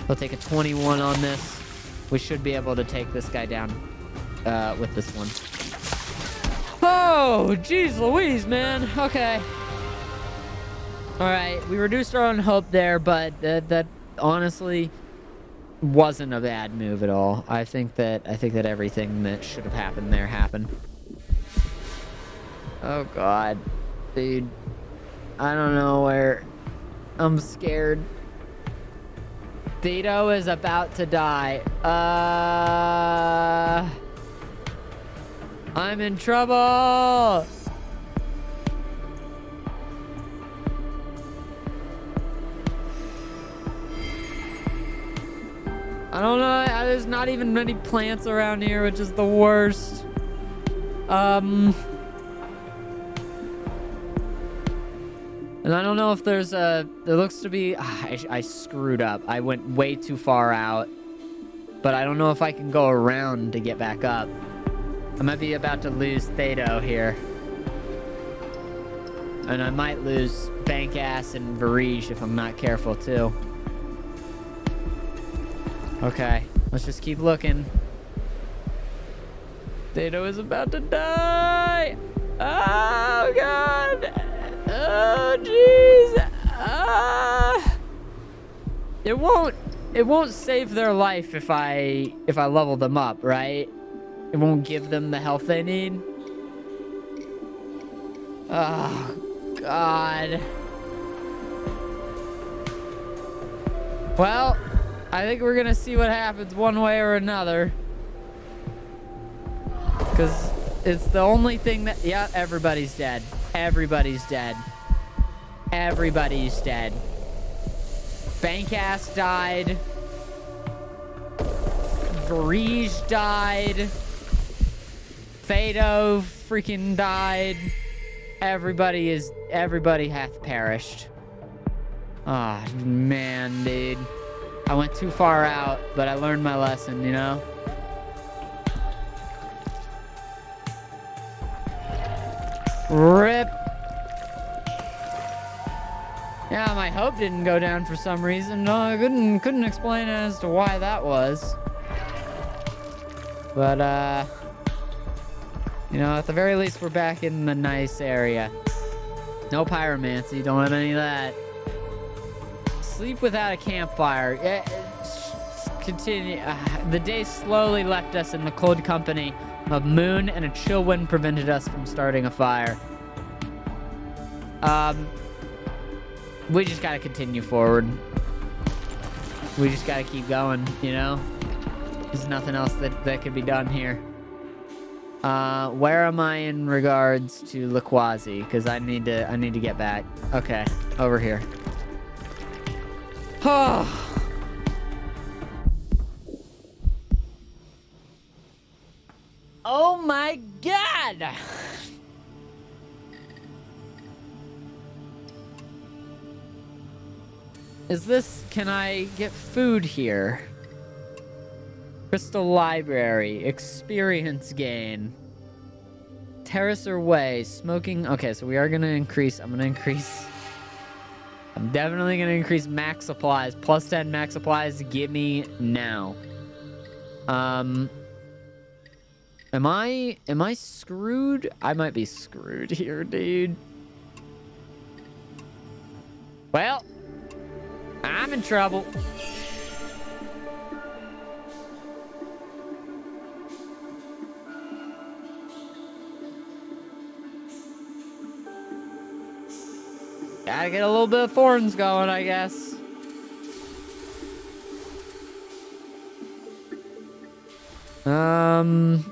We'll take a 21 on this. We should be able to take this guy down with this one. Oh, jeez Louise, man. Okay. All right, we reduced our own hope there, but that honestly wasn't a bad move at all. I think that everything that should have happened there happened. Oh God, dude. I don't know where. I'm scared. Thedo is about to die. I'm in trouble. I don't know. There's not even many plants around here, which is the worst. And I don't know if there's a... There looks to be... I screwed up. I went way too far out. But I don't know if I can go around to get back up. I might be about to lose Thedo here. And I might lose Bankass and Varige if I'm not careful, too. Okay. Let's just keep looking. Thedo is about to die! Oh, God! Oh, jeez. It won't save their life if I level them up, right? It won't give them the health they need. Oh, God. Well, I think we're gonna see what happens one way or another. Because it's the only thing that... Yeah, everybody's dead. Everybody's dead. Everybody's dead. Bankass died. Varige died. Thedo freaking died. Everybody hath perished. Ah, oh, man, dude. I went too far out, but I learned my lesson, you know? RIP. Yeah, my hope didn't go down for some reason. No, I couldn't explain as to why that was. But, you know, at the very least, we're back in the nice area. No pyromancy, don't have any of that. Sleep without a campfire. Yeah, continue. The day slowly left us in the cold company of moon, and a chill wind prevented us from starting a fire. We just gotta continue forward. We just gotta keep going, you know? There's nothing else that could be done here. Where am I in regards to Laquazi? Because I need to get back. Okay, over here. Oh my God! Can I get food here? Crystal Library, experience gain. Terrace or way, smoking. Okay, so we are gonna increase, I'm definitely gonna increase max supplies. Plus 10 max supplies, give me now. Am I screwed? I might be screwed here, dude. Well, I'm in trouble. Gotta get a little bit of thorns going, I guess.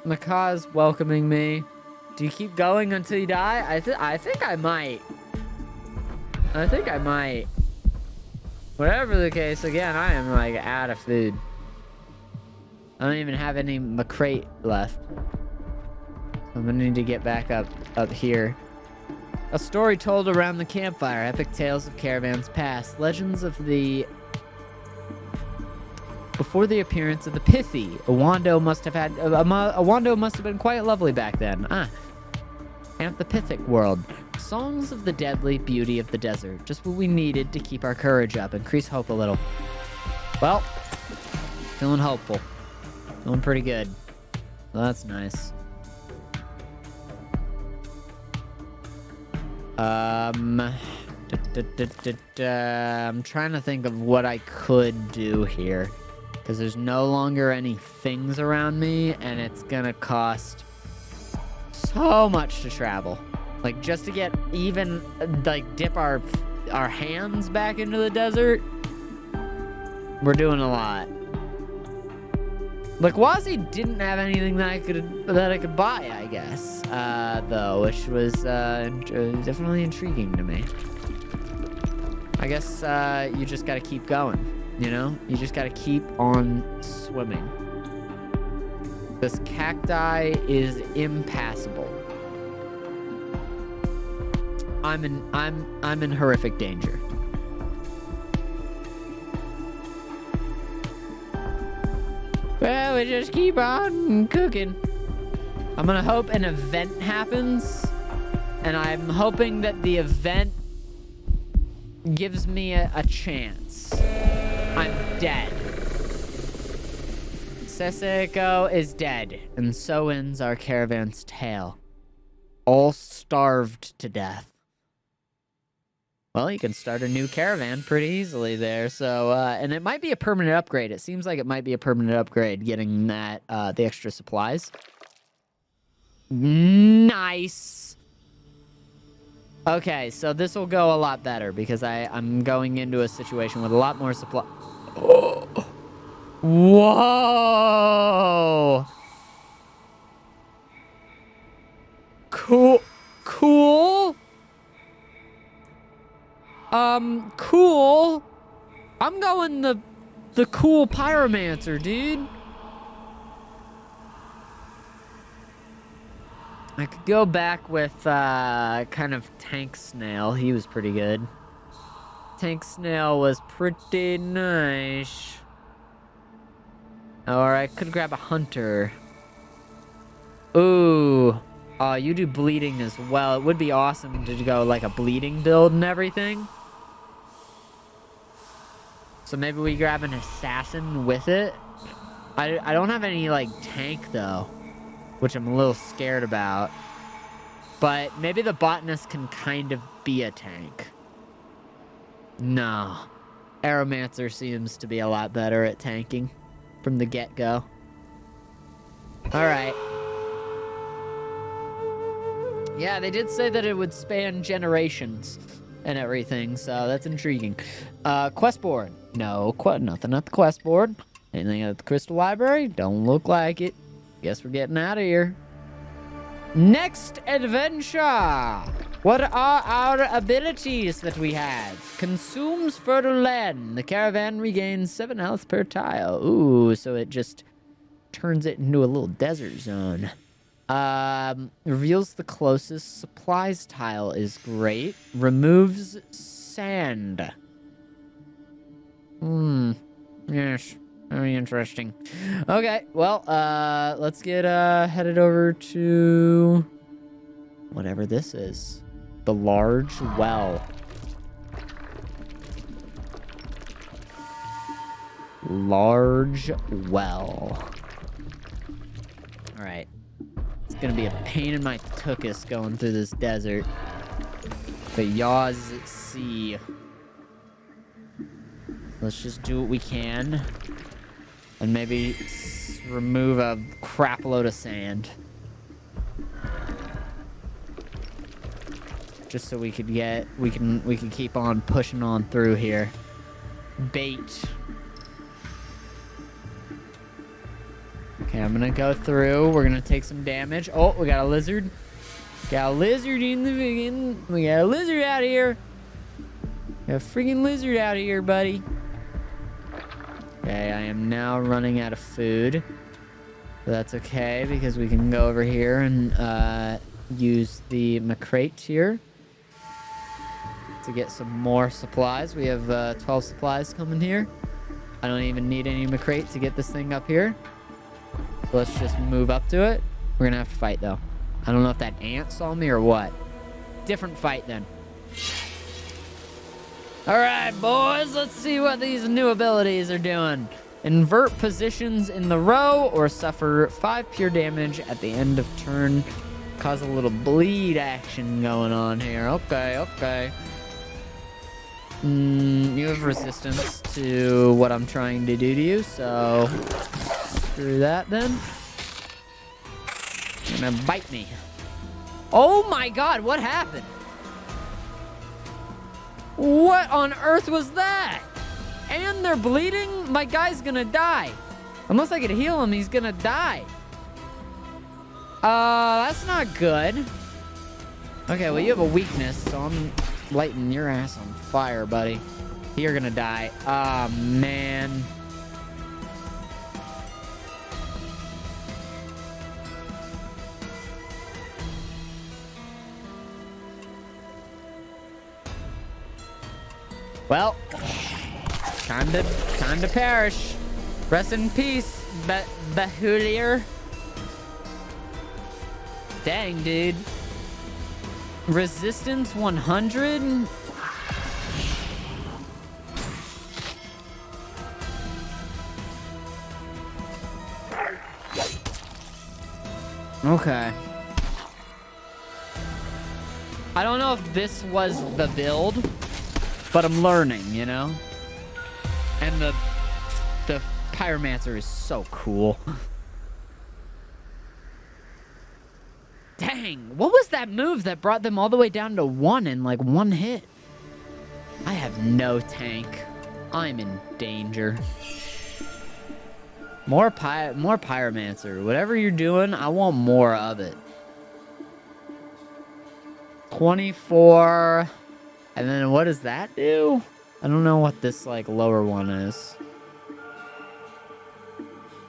Makaw's welcoming me. Do you keep going until you die? I think I might. I think I might. Whatever the case, again, I am like out of food. I don't even have any McCrate left. I'm gonna need to get back up here. A story told around the campfire, epic tales of caravans past, legends of the... Before the appearance of the Pithy, Awando must have had... Awando must have been quite lovely back then. And the Pythic world. Songs of the deadly beauty of the desert. Just what we needed to keep our courage up, increase hope a little. Well, feeling hopeful. Feeling pretty good. Well, that's nice. I'm trying to think of what I could do here. Because there's no longer any things around me, and it's gonna cost so much to travel. Like, just to get even, like, dip our hands back into the desert, we're doing a lot. Like, Wazi didn't have anything that I could buy, I guess, though, which was definitely intriguing to me. I guess you just gotta keep going, you know? You just gotta keep on swimming. This cacti is impassable. I'm in horrific danger. Well, we just keep on cooking. I'm gonna hope an event happens, and I'm hoping that the event gives me a chance. I'm dead. Seseko is dead, and so ends our caravan's tale. All starved to death. Well, you can start a new caravan pretty easily there. So, and it might be a permanent upgrade. It seems like it might be a permanent upgrade, getting that, the extra supplies. Nice. Okay, so this will go a lot better because I'm going into a situation with a lot more supply. Oh. Whoa. Cool. Cool. Cool. I'm going the cool pyromancer, dude. I could go back with, kind of Tank Snail. He was pretty good. Tank Snail was pretty nice. Or I could grab a Hunter. Ooh. Oh, you do bleeding as well. It would be awesome to go like a bleeding build and everything. So maybe we grab an assassin with it. I don't have any like tank though, which I'm a little scared about. But maybe the botanist can kind of be a tank. No. Aeromancer seems to be a lot better at tanking from the get-go. Alright. Yeah, they did say that it would span generations and everything, so that's intriguing. Quest board. No, nothing at the quest board. Anything at the Crystal Library? Don't look like it. Guess we're getting out of here. Next adventure. What are our abilities that we have? Consumes fertile land. The caravan regains 7 health per tile. Ooh, so it just turns it into a little desert zone. Reveals the closest supplies tile is great. Removes sand. Yes. Very interesting. Okay, well, let's get headed over to whatever this is. The large well. Large well. All right. It's gonna be a pain in my tuchus going through this desert. But yaws at sea. Let's just do what we can. And maybe remove a crap load of sand. Just so we could we can keep on pushing on through here. Bait. Okay, I'm gonna go through. We're gonna take some damage. Oh, we got a lizard. Got a lizard in the we got a lizard out here. Got a freaking lizard out here, buddy. Okay, I am now running out of food. But that's okay, because we can go over here and use the McCrate here to get some more supplies. We have 12 supplies coming here. I don't even need any McCrate to get this thing up here. So let's just move up to it. We're gonna have to fight, though. I don't know if that ant saw me or what. Different fight, then. Alright, boys, let's see what these new abilities are doing. Invert positions in the row or suffer 5 pure damage at the end of turn. Cause a little bleed action going on here. Okay, okay. You have resistance to what I'm trying to do to you, so screw that then. You're gonna bite me. Oh my god, what happened? What on earth was that? And they're bleeding? My guy's gonna die. Unless I could heal him, he's gonna die. That's not good. Okay, well, you have a weakness, so I'm lighting your ass on fire, buddy. You're gonna die. Ah, man. Well, time to perish. Rest in peace, Behulier. Dang, dude. Resistance 100? Okay. I don't know if this was the build, but I'm learning, you know? And the Pyromancer is so cool. Dang, what was that move that brought them all the way down to 1 in like 1 hit? I have no tank. I'm in danger. More Pyromancer. Whatever you're doing, I want more of it. 24. And then what does that do? I don't know what this like lower one is.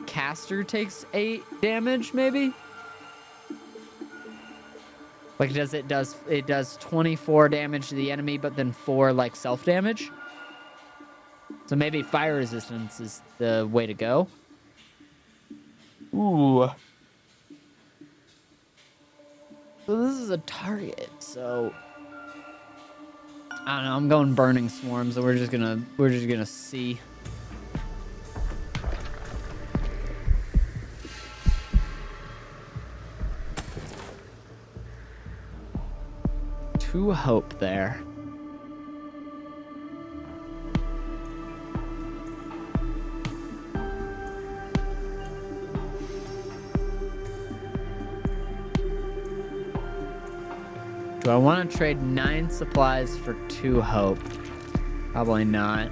Caster takes 8 damage, maybe? Like, it does 24 damage to the enemy, but then 4 like self damage. So maybe fire resistance is the way to go. Ooh. So this is a target, so I don't know, I'm going burning swarms, so we're just gonna see. Two hope there. Do I want to trade 9 supplies for 2 hope? Probably not.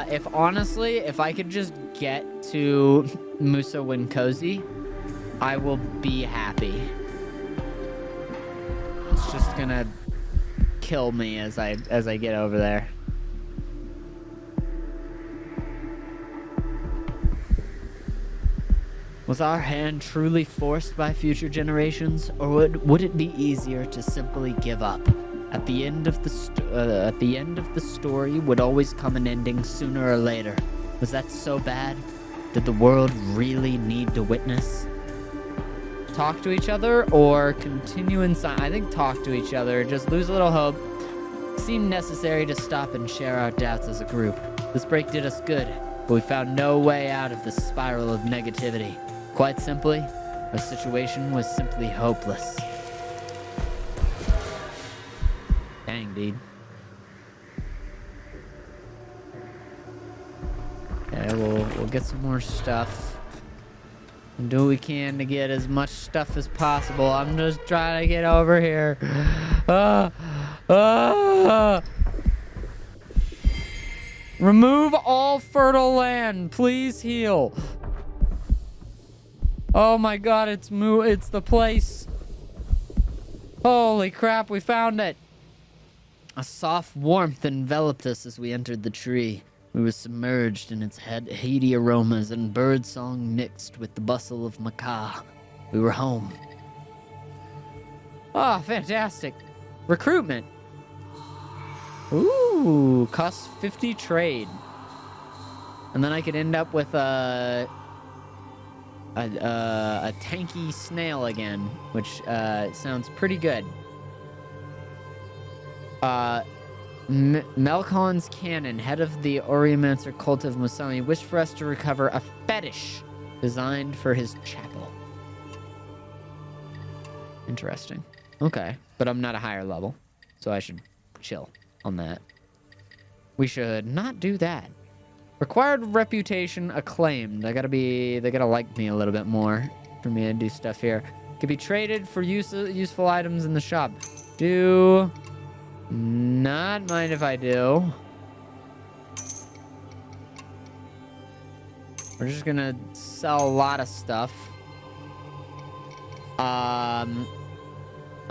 If I could just get to Musa Winkosi, I will be happy. It's just gonna kill me as I get over there. Was our hand truly forced by future generations, or would it be easier to simply give up? At the end of the story would always come an ending sooner or later. Was that so bad? Did the world really need to witness? Talk to each other or continue in silence? I think talk to each other. Just lose a little hope. Seemed necessary to stop and share our doubts as a group. This break did us good, but we found no way out of this spiral of negativity. Quite simply, our situation was simply hopeless. Dang, dude. Okay, we'll get some more stuff. And do what we can to get as much stuff as possible. I'm just trying to get over here. Remove all fertile land. Please heal. Oh my god, it's the place. Holy crap, we found it. A soft warmth enveloped us as we entered the tree. We were submerged in its heady aromas, and birdsong mixed with the bustle of macaw. We were home. Oh, fantastic. Recruitment. Ooh, costs 50 trade. And then I could end up with a tanky snail again, which sounds pretty good. Melkon's Cannon, head of the Oriomancer cult of Musami, wished for us to recover a fetish designed for his chapel. Interesting. Okay, but I'm not a higher level, so I should chill on that. We should not do that. Required reputation acclaimed. They gotta like me a little bit more for me to do stuff here. Could be traded for useful items in the shop. Do not mind if I do. We're just gonna sell a lot of stuff. I'm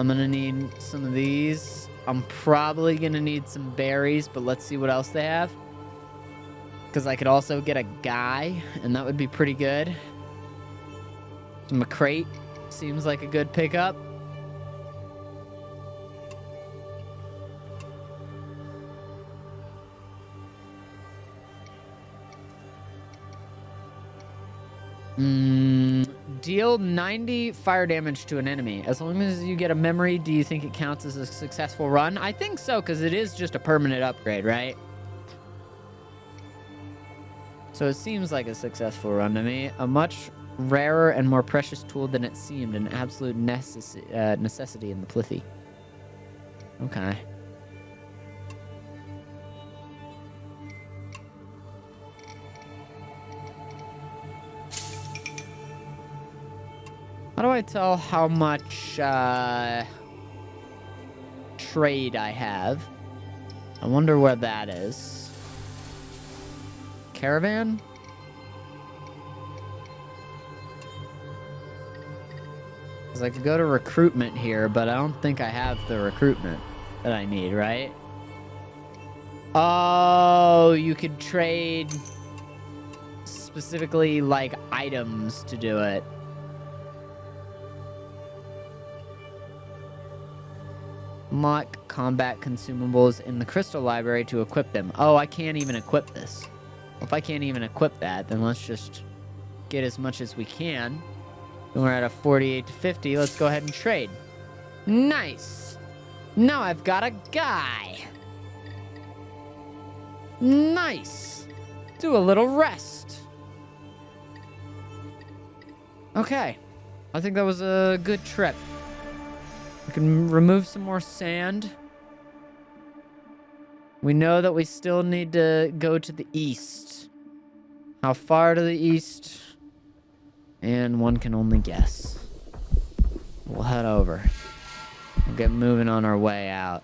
gonna need some of these. I'm probably gonna need some berries, but let's see what else they have. Because I could also get a guy, and that would be pretty good. Some crate seems like a good pickup. Deal 90 fire damage to an enemy. As long as you get a memory, do you think it counts as a successful run? I think so, because it is just a permanent upgrade, right? So it seems like a successful run to me. A much rarer and more precious tool than it seemed. An absolute necessity in the Plithy. Okay. How do I tell how much trade I have? I wonder where that is. Caravan? Because I could go to recruitment here, but I don't think I have the recruitment that I need, right? Oh, you could trade specifically like items to do it. Unlock combat consumables in the crystal library to equip them. Oh, I can't even equip this. If I can't even equip that, then let's just get as much as we can. And we're at a 48 to 50. Let's go ahead and trade. Nice. Now I've got a guy. Nice. Do a little rest. Okay. I think that was a good trip. We can remove some more sand. We know that we still need to go to the east. How far to the east? And one can only guess. We'll head over. We'll get moving on our way out.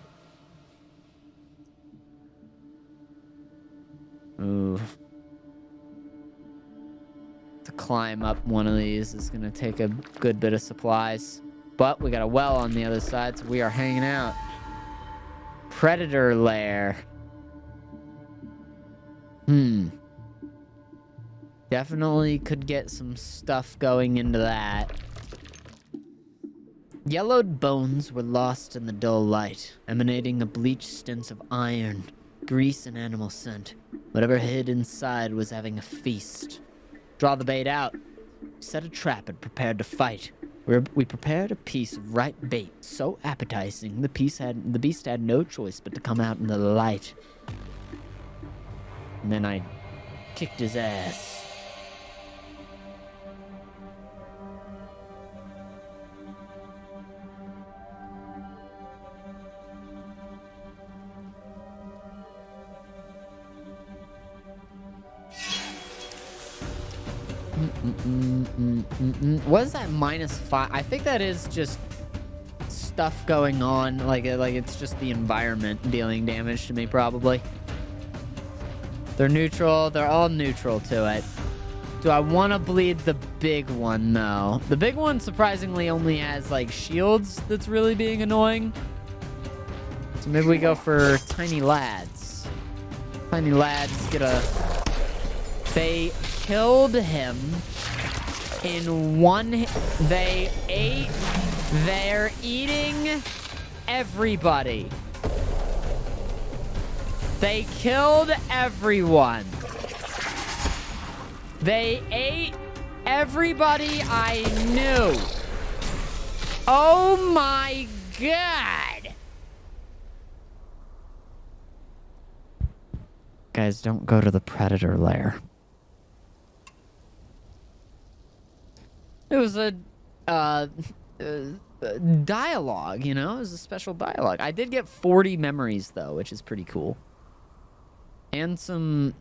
Ooh. To climb up one of these is going to take a good bit of supplies. But we got a well on the other side, so we are hanging out. Predator lair. Definitely could get some stuff going into that. Yellowed bones were lost in the dull light, emanating a bleached stench of iron, grease, and animal scent. Whatever hid inside was having a feast. Draw the bait out. Set a trap and prepared to fight. We prepared a piece of right bait, so appetizing the beast had no choice but to come out into the light. And then I kicked his ass. What is that -5? I think that is just stuff going on. Like it's just the environment dealing damage to me, probably. They're neutral. They're all neutral to it. Do I want to bleed the big one, though? The big one, surprisingly, only has, like, shields that's really being annoying. So So maybe we go for tiny lads. Tiny lads get a... They killed him in one... They ate... They're eating everybody. They killed everyone. They ate everybody I knew. Oh my god. Guys, don't go to the predator lair. It was a dialogue, you know? It was a special dialogue. I did get 40 memories, though, which is pretty cool. And some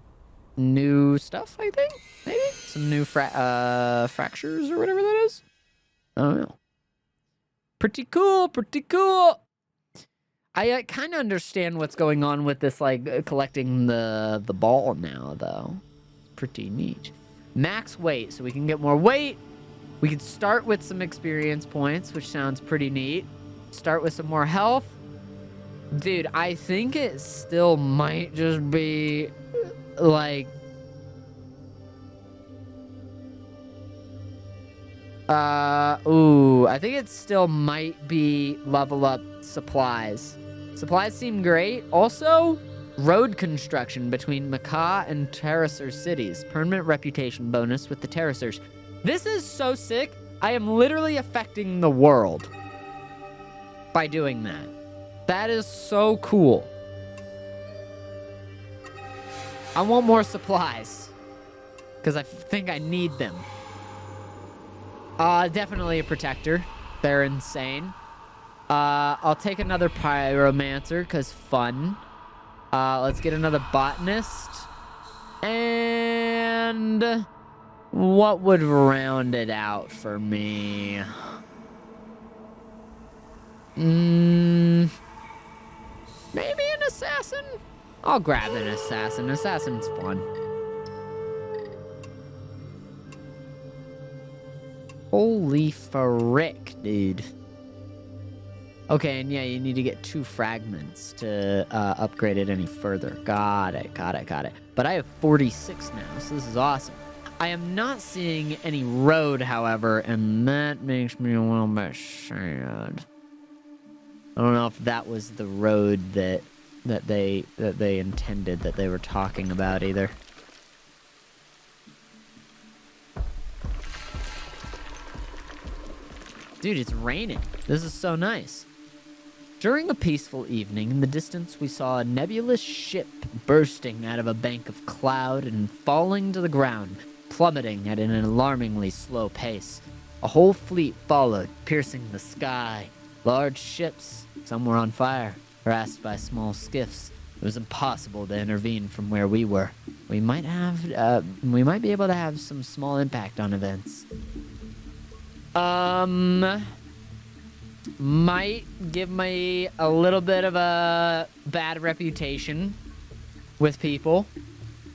new stuff, I think? Maybe? Some new fractures or whatever that is? I don't know. Pretty cool, pretty cool. I kind of understand what's going on with this, like, collecting the ball now, though. Pretty neat. Max weight, so we can get more weight. We could start with some experience points, which sounds pretty neat. Start with some more health. Dude, I think it still might just be, like... I think it still might be level up supplies. Supplies seem great. Also, road construction between Macaw and Terracer cities. Permanent reputation bonus with the Terracers. This is so sick. I am literally affecting the world by doing that. That is so cool. I want more supplies because I think I need them. Definitely a protector. They're insane. I'll take another pyromancer because fun. Let's get another botanist. And what would round it out for me? Maybe an assassin? I'll grab an assassin. Assassin's fun. Holy frick, dude. Okay, and yeah, you need to get 2 fragments to upgrade it any further. Got it. But I have 46 now, so this is awesome. I am not seeing any road, however, and that makes me a little bit sad. I don't know if that was the road that they intended, that they were talking about either. Dude, it's raining. This is so nice. During a peaceful evening, in the distance we saw a nebulous ship bursting out of a bank of cloud and falling to the ground, plummeting at an alarmingly slow pace. A whole fleet followed, piercing the sky. Large ships, some were on fire, harassed by small skiffs. It was impossible to intervene from where we were. We might be able to have some small impact on events. Might give me a little bit of a bad reputation with people.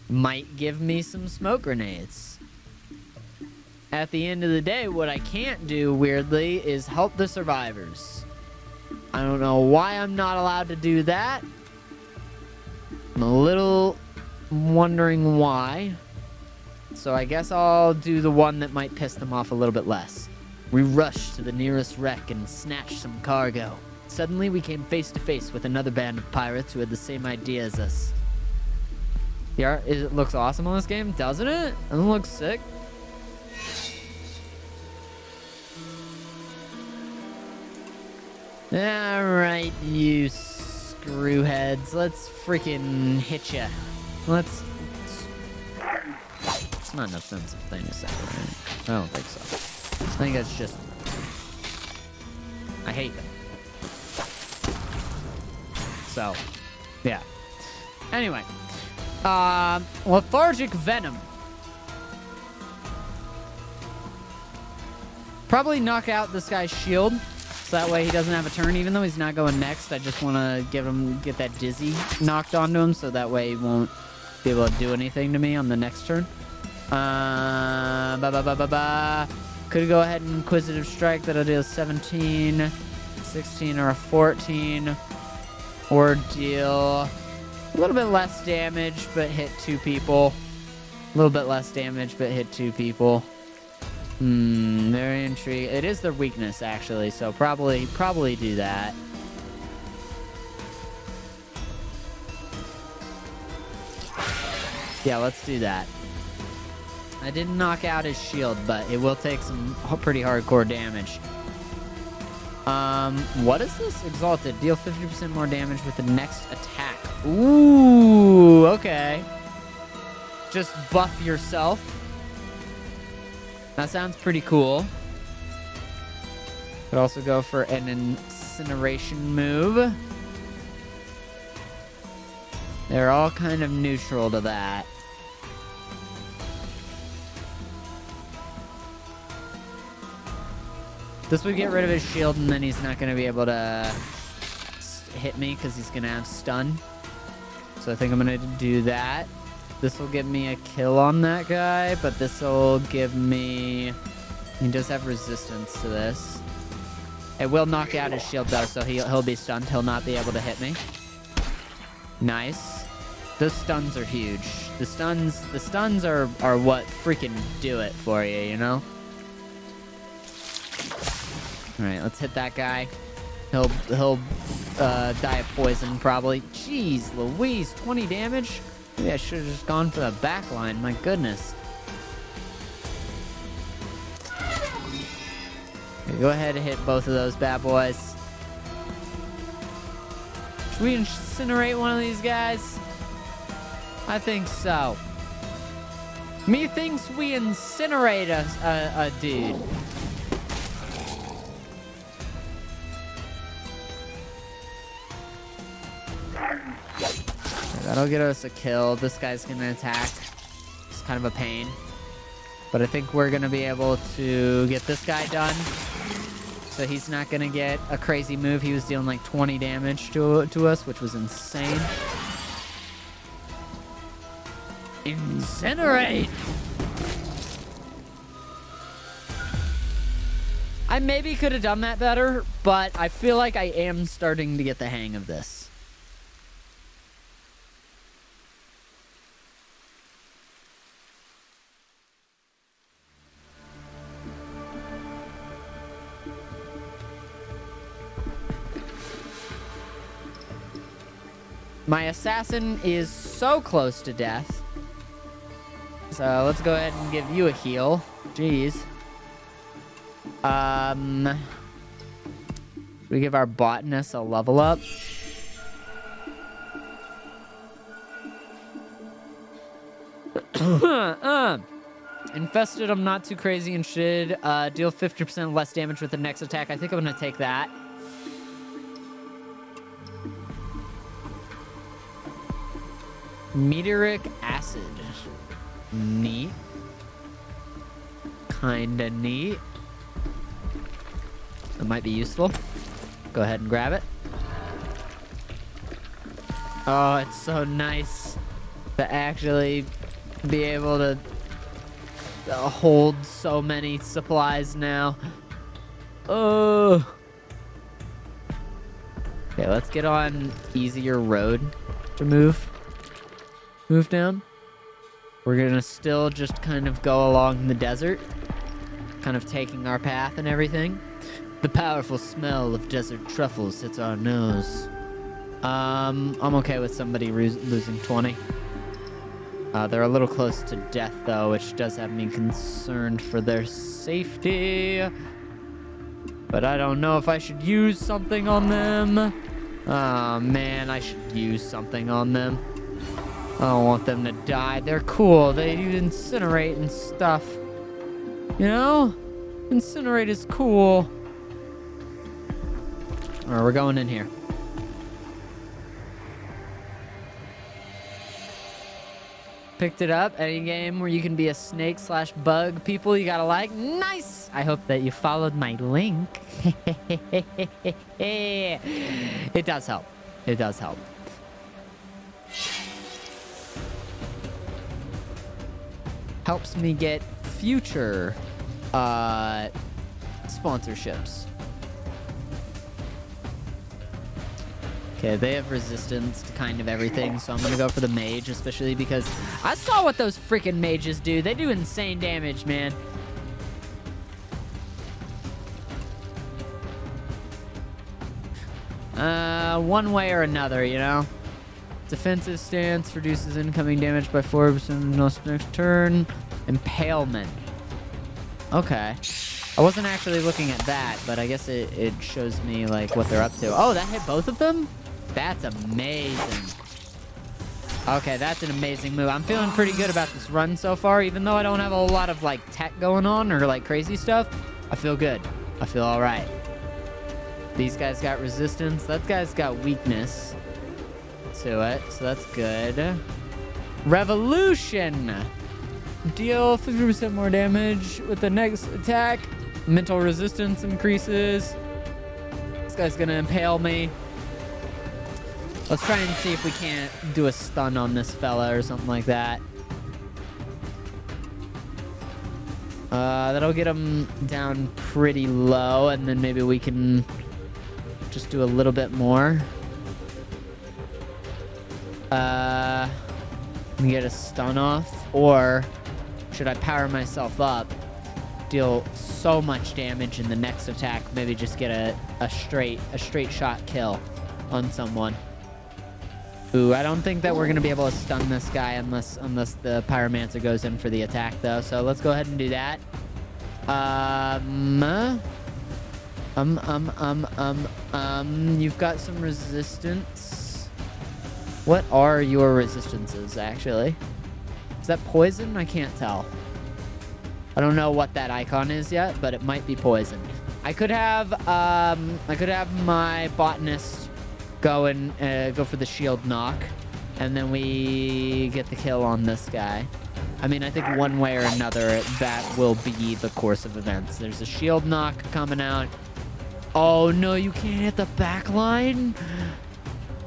Might give me some smoke grenades. At the end of the day, what I can't do, weirdly, is help the survivors. I don't know why I'm not allowed to do that. I'm a little wondering why. So I guess I'll do the one that might piss them off a little bit less. We rushed to the nearest wreck and snatched some cargo. Suddenly, we came face to face with another band of pirates who had the same idea as us. Yeah, it looks awesome on this game, doesn't it? Doesn't it look sick? Alright, you screwheads. Let's freaking hit ya. Let's... It's not an offensive thing to say, right? I don't think so. I think that's just... I hate them. So, yeah. Anyway. Lethargic Venom. Probably knock out this guy's shield, so that way he doesn't have a turn. Even though he's not going next, I just want to get that dizzy knocked onto him, so that way he won't be able to do anything to me on the next turn. Could go ahead and Inquisitive Strike. That'll do a 17, 16, or a 14. or deal a little bit less damage but hit 2 people. A little bit less damage but hit 2 people. Very intriguing. It is their weakness, actually, so probably do that. Yeah, let's do that. I didn't knock out his shield, but it will take some pretty hardcore damage. What is this? Exalted. Deal 50% more damage with the next attack. Ooh, okay. Just buff yourself. That sounds pretty cool. Could also go for an incineration move. They're all kind of neutral to that. This would get rid of his shield, and then he's not going to be able to hit me because he's going to have stun. So I think I'm going to do that. This will give me a kill on that guy, but this will give me... He does have resistance to this. It will knock out his shield, though, so he'll be stunned. He'll not be able to hit me. Nice. Those stuns are huge. The stuns are what freaking do it for you, you know? Alright, let's hit that guy. He'll die of poison, probably. Jeez Louise, 20 damage? Maybe I should have just gone for the back line. My goodness. Okay, go ahead and hit both of those bad boys. Should we incinerate one of these guys? I think so. Methinks we incinerate a dude. That'll get us a kill. This guy's gonna attack. It's kind of a pain. But I think we're gonna be able to get this guy done. So he's not gonna get a crazy move. He was dealing like 20 damage to us, which was insane. Incinerate! I maybe could have done that better, but I feel like I am starting to get the hang of this. My assassin is so close to death. So let's go ahead and give you a heal. Jeez. We give our botanist a level up. Infested, I'm not too crazy and should deal 50% less damage with the next attack. I think I'm gonna take that. Meteoric acid. Neat. Kinda neat. That might be useful. Go ahead and grab it. Oh, it's so nice to actually be able to hold so many supplies now. Oh. Okay, let's get on easier road to move down. We're gonna still just kind of go along the desert, kind of taking our path and everything. The powerful smell of desert truffles hits our nose. I'm okay with somebody losing 20. They're a little close to death, though, which does have me concerned for their safety. But I don't know if I should use something on them. Oh, man, I should use something on them. I don't want them to die. They're cool. They incinerate and stuff. You know? Incinerate is cool. Alright, we're going in here. Picked it up. Any game where you can be a snake/bug people you gotta like. Nice! I hope that you followed my link. It does help. It does help. Helps me get future sponsorships. Okay, they have resistance to kind of everything, so I'm gonna go for the mage, especially because I saw what those freaking mages do. They do insane damage, man. One way or another, you know? Defensive stance reduces incoming damage by 4% next turn. Impalement. Okay. I wasn't actually looking at that, but I guess it shows me, like, what they're up to. Oh, that hit both of them? That's amazing. Okay, that's an amazing move. I'm feeling pretty good about this run so far, even though I don't have a lot of, like, tech going on or, like, crazy stuff. I feel good. I feel all right. These guys got resistance. That guy's got weakness to it, so that's good. Revolution. Deal 50% more damage with the next attack. Mental resistance increases. This guy's gonna impale me. Let's try and see if we can't do a stun on this fella or something like that. That'll get him down pretty low, and then maybe we can just do a little bit more. And get a stun off, or should I power myself up, deal so much damage in the next attack, maybe just get a straight shot kill on someone. Ooh, I don't think that we're gonna be able to stun this guy unless the pyromancer goes in for the attack though. So let's go ahead and do that. You've got some resistance. What are your resistances actually? Is that poison? I can't tell. I don't know what that icon is yet, but it might be poison. I could have my botanist go and go for the shield knock, and then we get the kill on this guy. I mean, I think one way or another that will be the course of events. There's a shield knock coming out. Oh no, you can't hit the back line.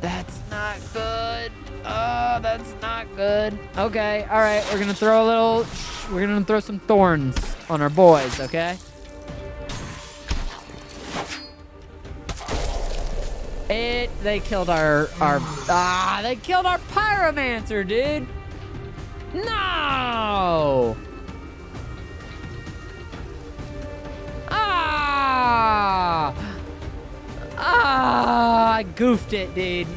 That's not good. Oh, that's not good. Okay, all right, we're gonna throw some thorns on our boys, okay? They killed our pyromancer, dude. No. I goofed it, dude.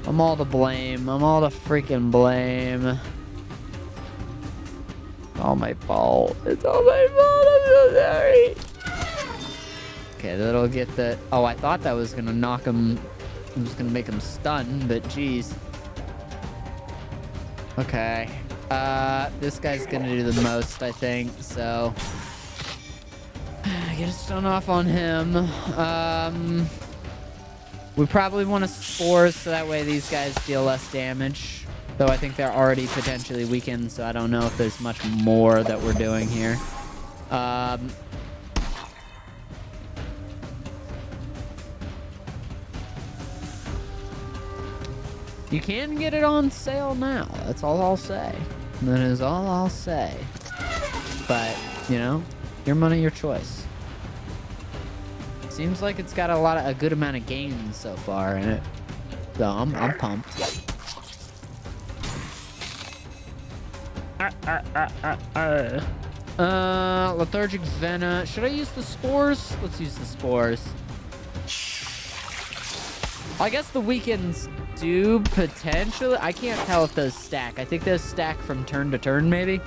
I'm all to blame. I'm all to freaking blame. It's all my fault. It's all my fault. I'm so sorry. Okay, that'll get the... Oh, I thought that was gonna knock him... I was gonna make him stun, but geez. Okay. This guy's gonna do the most, I think, so... Get a stun off on him. We probably want to spores so that way these guys deal less damage. Though I think they're already potentially weakened, so I don't know if there's much more that we're doing here. You can get it on sale now. That's all I'll say. That is all I'll say. But, you know, your money, your choice. Seems like it's got a good amount of gains so far in it. So I'm pumped. Lethargic Vena. Should I use the spores? Let's use the spores. I guess the weekends do potentially. I can't tell if those stack. I think those stack from turn to turn, maybe.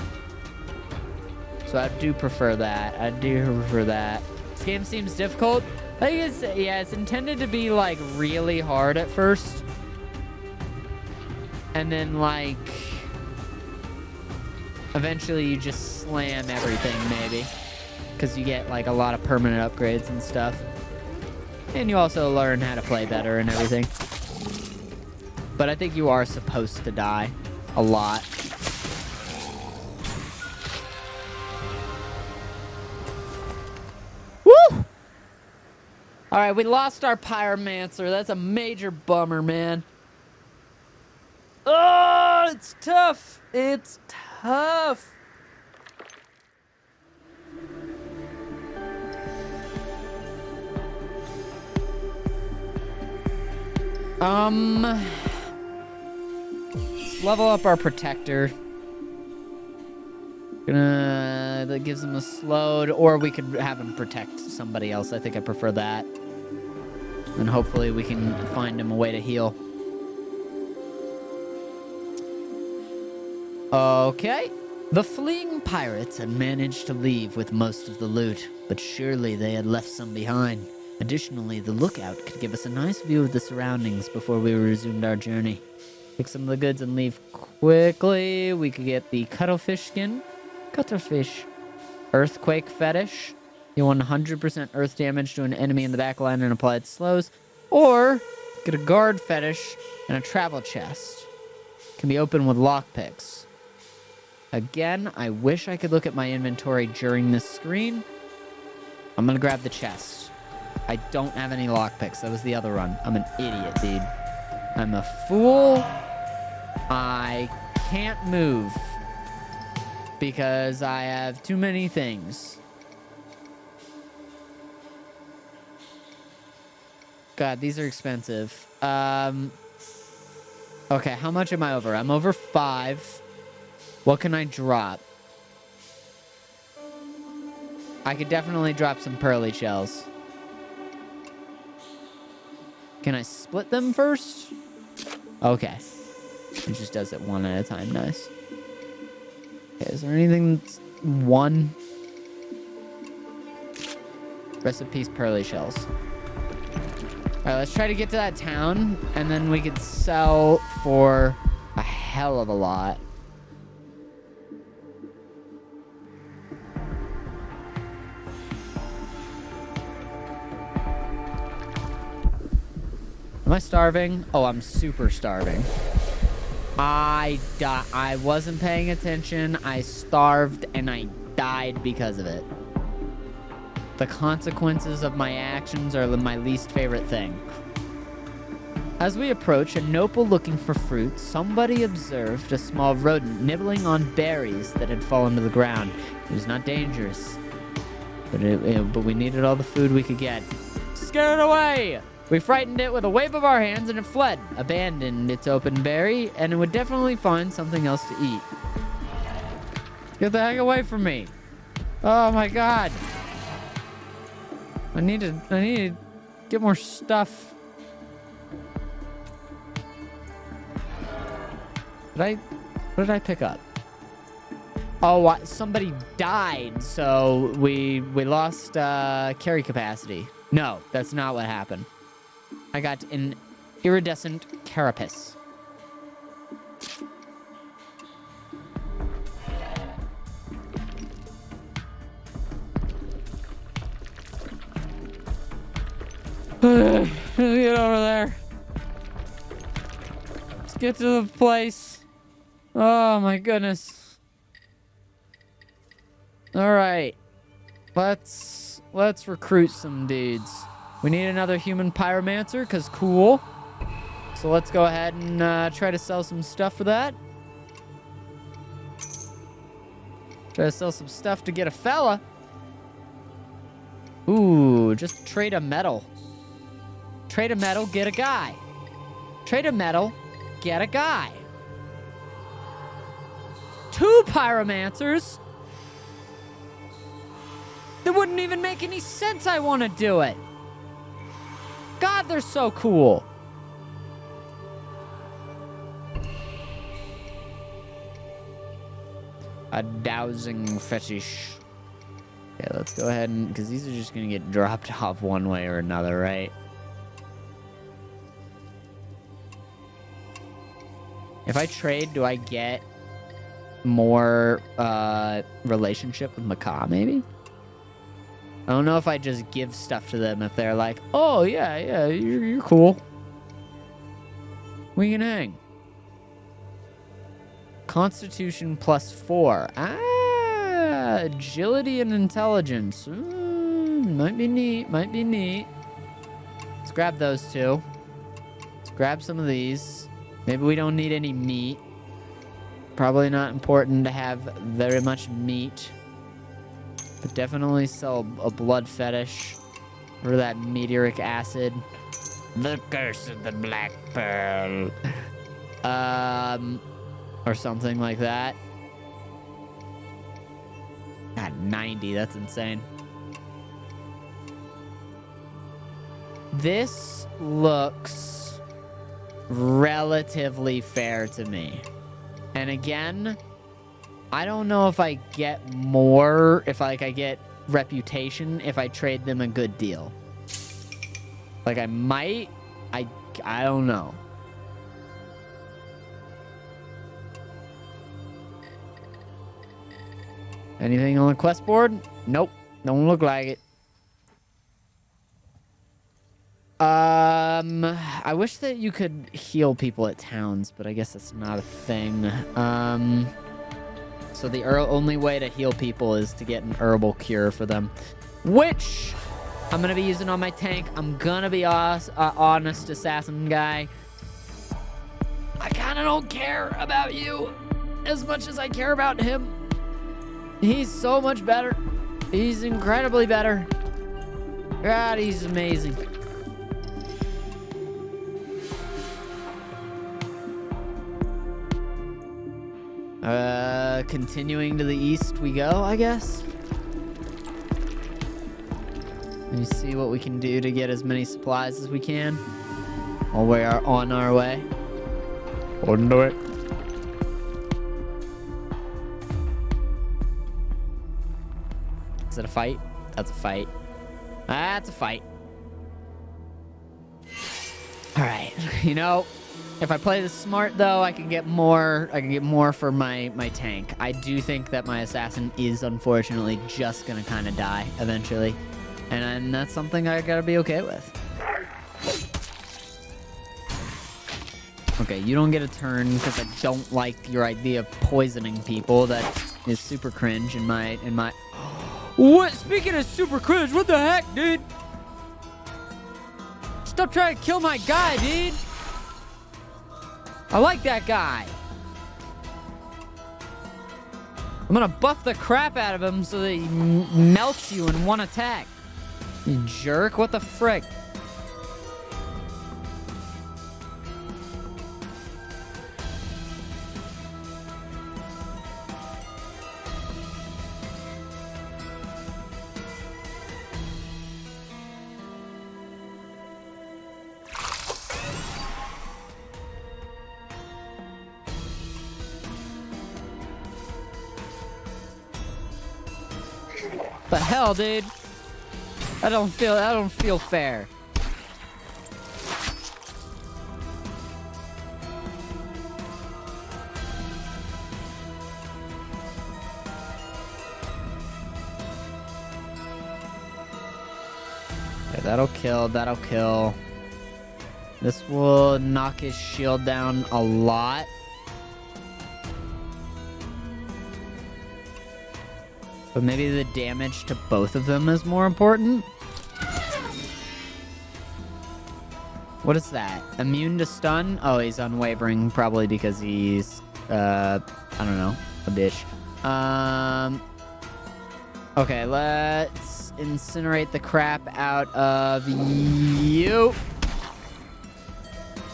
So I do prefer that. This game seems difficult. I think it's intended to be like really hard at first. And then like eventually you just slam everything maybe. Because you get like a lot of permanent upgrades and stuff. And you also learn how to play better and everything. But I think you are supposed to die a lot. Woo! Alright, we lost our pyromancer. That's a major bummer, man. Oh, it's tough. It's tough. Let's level up our protector. That gives him a slowed, or we could have him protect somebody else. I think I prefer that. And hopefully we can find him a way to heal. Okay. The fleeing pirates had managed to leave with most of the loot, but surely they had left some behind. Additionally, the lookout could give us a nice view of the surroundings before we resumed our journey. Pick some of the goods and leave quickly. We could get the cuttlefish skin. Cuttlefish. Earthquake fetish. You 100% earth damage to an enemy in the back line and apply it slows. Or get a guard fetish and a travel chest. Can be opened with lockpicks. Again, I wish I could look at my inventory during this screen. I'm gonna grab the chest. I don't have any lockpicks. That was the other run. I'm an idiot, dude. I'm a fool. I can't move because I have too many things. God, these are expensive. Okay, how much am I over? I'm over 5. What can I drop? I could definitely drop some pearly shells. Can I split them first? Okay. It just does it one at a time. Nice. Okay, is there anything that's 1? Recipes, pearly shells. Alright, let's try to get to that town, and then we could sell for a hell of a lot. Am I starving? Oh, I'm super starving. I wasn't paying attention. I starved and I died because of it. The consequences of my actions are my least favorite thing. As we approach a noble looking for fruit, somebody observed a small rodent nibbling on berries that had fallen to the ground. It was not dangerous, but we needed all the food we could get. Scare it away! We frightened it with a wave of our hands and it fled, abandoned its open berry, and it would definitely find something else to eat. Get the heck away from me. Oh my god. I need to get more stuff. What did I pick up? Oh, somebody died, so we lost carry capacity. No, that's not what happened. I got an iridescent carapace. Get over there. Let's get to the place. Oh my goodness. All right. Let's recruit some dudes. We need another human pyromancer, because cool. So let's go ahead and try to sell some stuff for that. Try to sell some stuff to get a fella. Ooh, just trade a metal. Trade a metal, get a guy. Trade a metal, get a guy. 2 pyromancers? That wouldn't even make any sense. I want to do it. God, they're so cool. A dowsing fetish. Okay, let's go ahead and... because these are just going to get dropped off one way or another, right? If I trade, do I get more relationship with Macaw, maybe? I don't know if I just give stuff to them if they're like, oh, yeah, you're cool. We can hang. Constitution +4. Ah, agility and intelligence. Might be neat, might be neat. Let's grab those 2. Let's grab some of these. Maybe we don't need any meat. Probably not important to have very much meat. But definitely sell a blood fetish for that meteoric acid. The curse of the Black Pearl. Or something like that. God, 90, that's insane. This looks relatively fair to me. And again, I don't know if I get more, if I get reputation if I trade them a good deal. Like I might, I don't know. Anything on the quest board? Nope, don't look like it. I wish that you could heal people at towns, but I guess that's not a thing. So the only way to heal people is to get an herbal cure for them, which I'm gonna be using on my tank. I'm gonna be honest, assassin guy. I kind of don't care about you as much as I care about him. He's so much better. He's incredibly better. God, he's amazing. Continuing to the east we go, I guess. Let me see what we can do to get as many supplies as we can while we are on our way. On the way. Is it a fight? That's a fight. That's a fight. All right. You know, if I play this smart, though, I can get more. I can get more for my tank. I do think that my assassin is unfortunately just gonna kind of die eventually, and that's something I gotta be okay with. Okay, you don't get a turn because I don't like your idea of poisoning people. That is super cringe in my. What? Speaking of super cringe, what the heck, dude? Stop trying to kill my guy, dude. I like that guy. I'm gonna buff the crap out of him so that he melts you in one attack. You jerk, what the frick? The hell, dude? I don't feel fair. Okay, that'll kill. This will knock his shield down a lot. But maybe the damage to both of them is more important. What is that? Immune to stun? Oh, he's unwavering, probably because he's, I don't know, a bitch. Okay, let's incinerate the crap out of you.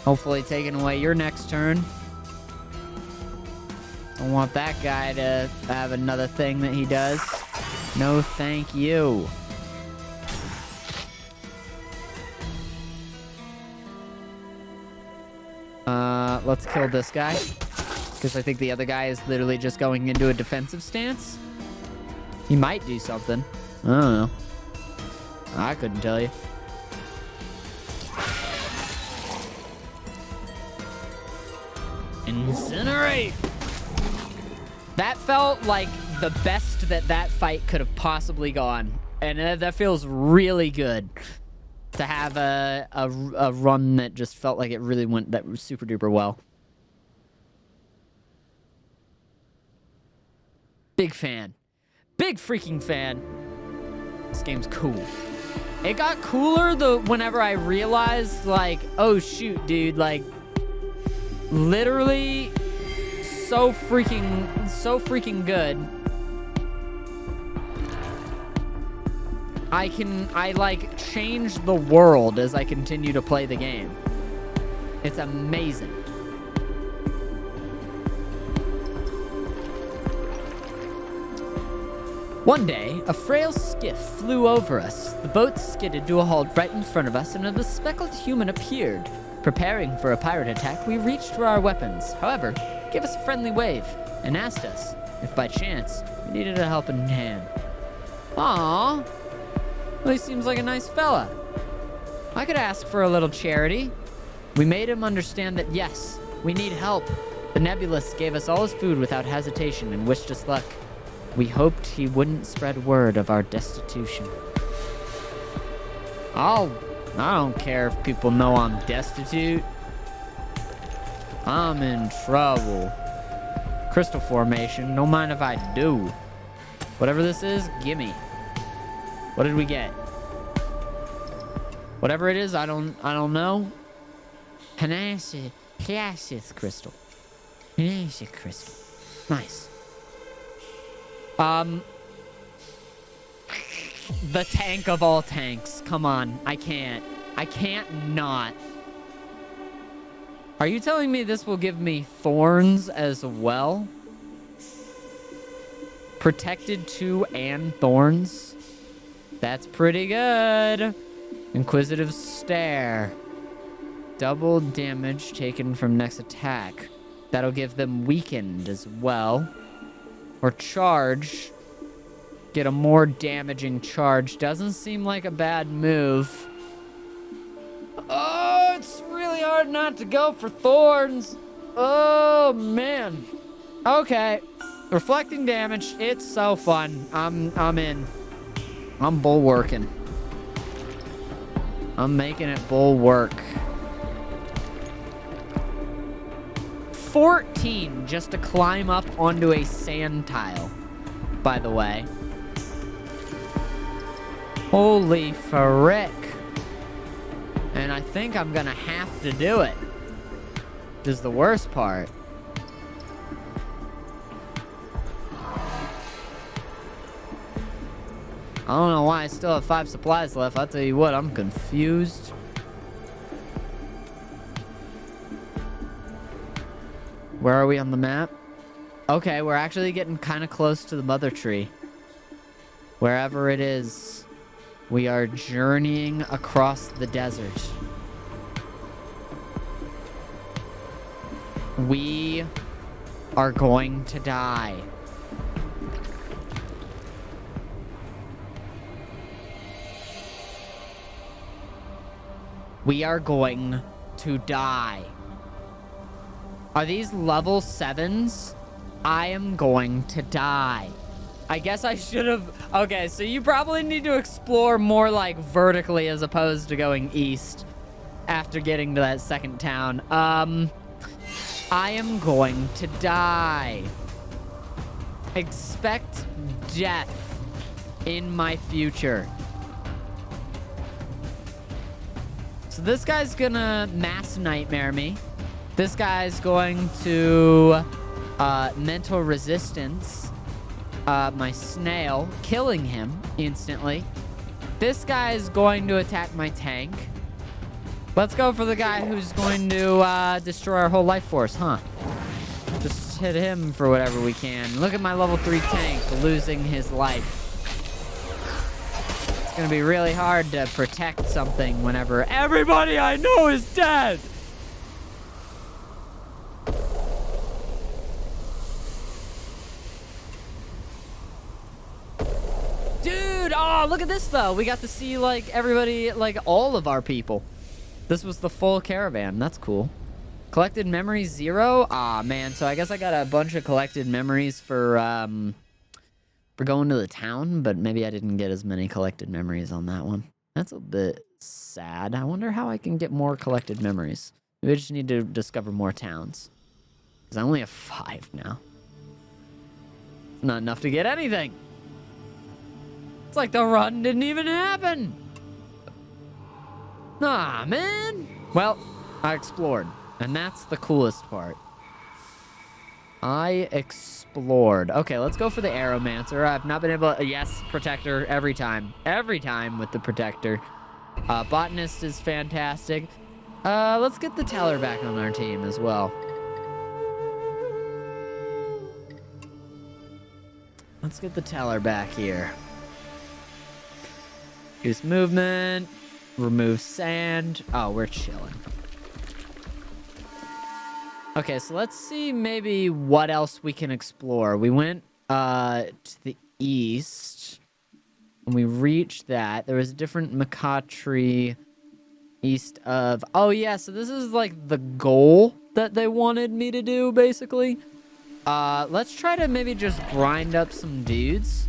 Hopefully taking away your next turn. Don't want that guy to have another thing that he does. No, thank you. Let's kill this guy. Because I think the other guy is literally just going into a defensive stance. He might do something. I don't know. I couldn't tell you. Incinerate! That felt like the best that fight could have possibly gone. And that feels really good. To have a run that just felt like it really went that super duper well. Big fan. Big freaking fan. This game's cool. It got cooler whenever I realized, like, oh shoot, dude, like, literally so freaking good. I like change the world as I continue to play the game. It's amazing. One day, a frail skiff flew over us. The boat skidded to a halt right in front of us, and a bespectacled human appeared. Preparing for a pirate attack, we reached for our weapons. However, he gave us a friendly wave and asked us if by chance we needed a helping hand. Aww. Well, he seems like a nice fella. I could ask for a little charity. We made him understand that yes, we need help. The Nebulous gave us all his food without hesitation and wished us luck. We hoped he wouldn't spread word of our destitution. I don't care if people know I'm destitute. I'm in trouble. Crystal formation, don't mind if I do. Whatever this is, gimme. What did we get? Whatever it is, I don't know. Panaceous crystal. Panaceous crystal. Nice. The tank of all tanks. Come on. I can't not. Are you telling me this will give me thorns as well? Protected 2 and thorns? That's pretty good. Inquisitive stare. Double damage taken from next attack. That'll give them weakened as well. Or charge. Get a more damaging charge. Doesn't seem like a bad move. Oh, it's really hard not to go for thorns. Oh, man. Okay. Reflecting damage. It's so fun. I'm in. I'm bulwarking. I'm making it bulwark. 14 just to climb up onto a sand tile, by the way. Holy frick. And I think I'm gonna have to do it. This is the worst part. I don't know why I still have 5 supplies left. I'll tell you what, I'm confused. Where are we on the map? Okay, we're actually getting kind of close to the mother tree. Wherever it is, we are journeying across the desert. We are going to die. We are going to die. Are these level 7s? I am going to die. I guess I should have... Okay, so you probably need to explore more like vertically as opposed to going east after getting to that second town. I am going to die. Expect death in my future. So this guy's gonna mass nightmare me. This guy's going to mental resistance my snail, killing him instantly. This guy's going to attack my tank. Let's go for the guy who's going to destroy our whole life force, huh? Just hit him for whatever we can. Look at my level 3 tank losing his life. It's gonna be really hard to protect something whenever everybody I know is dead. Dude, oh, look at this though. We got to see like everybody, like all of our people. This was the full caravan. That's cool. Collected memories 0. Ah, man. So I guess I got a bunch of collected memories for going to the town, but maybe I didn't get as many collected memories on that one. That's a bit sad. I wonder how I can get more collected memories. Maybe I just need to discover more towns. Because I only have 5 now. Not enough to get anything. It's like the run didn't even happen. Ah, man. Well, I explored, and that's the coolest part. I explored. Okay, let's go for the Aeromancer. I've not been able to... Yes, Protector every time. Every time with the Protector. Botanist is fantastic. Let's get the Teller back on our team as well. Let's get the Teller back here. Use movement. Remove sand. Oh, we're chilling. Okay, so let's see maybe what else we can explore. We went to the east. When we reached that, there was a different macaw tree east of... Oh, yeah, so this is like the goal that they wanted me to do, basically. Let's try to maybe just grind up some dudes.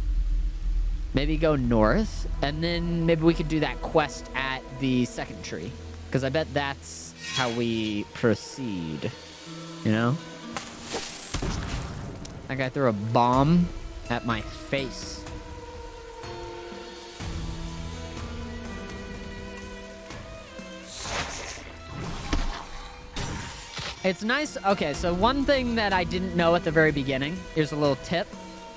Maybe go north, and then maybe we could do that quest at the second tree. Because I bet that's how we proceed. You know? That guy threw a bomb at my face. It's nice. Okay, so one thing that I didn't know at the very beginning, here's a little tip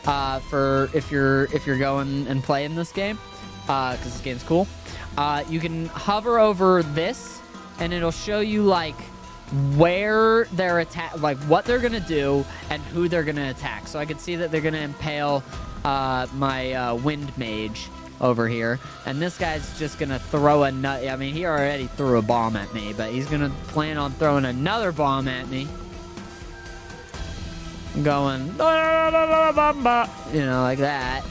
for if you're going and playing this game, because this game's cool. You can hover over this, and it'll show you like where they're like what they're gonna do and who they're gonna attack. So I could see that they're gonna impale my wind mage over here, and this guy's just gonna throw a nut. I mean, he already threw a bomb at me, but he's gonna plan on throwing another bomb at me. Going, you know, like that.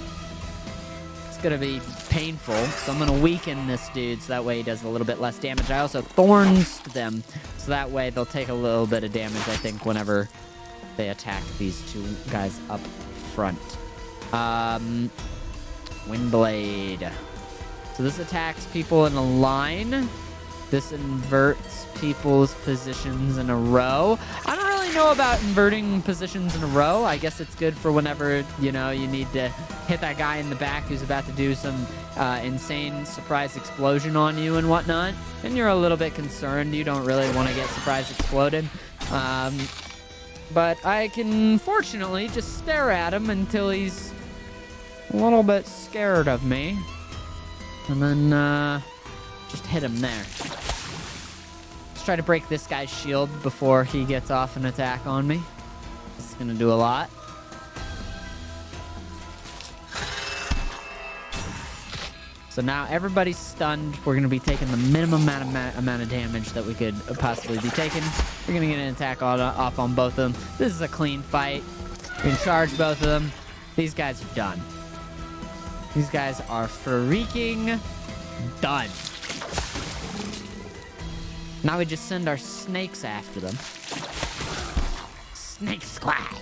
It's gonna be painful, so I'm gonna weaken this dude so that way he does a little bit less damage. I also thorns them, so that way they'll take a little bit of damage, I think, whenever they attack these two guys up front. Windblade. So this attacks people in a line. This inverts people's positions in a row. I don't really know about inverting positions in a row. I guess it's good for whenever, you know, you need to hit that guy in the back who's about to do some insane surprise explosion on you and whatnot. And you're a little bit concerned. You don't really want to get surprise exploded. But I can fortunately just stare at him until he's a little bit scared of me. And then just hit him there. Let's try to break this guy's shield before he gets off an attack on me. This is gonna do a lot. So now everybody's stunned. We're gonna be taking the minimum amount of damage that we could possibly be taking. We're gonna get an attack off on both of them. This is a clean fight. We can charge both of them. These guys are done. These guys are freaking done. Now we just send our snakes after them. Snake squad.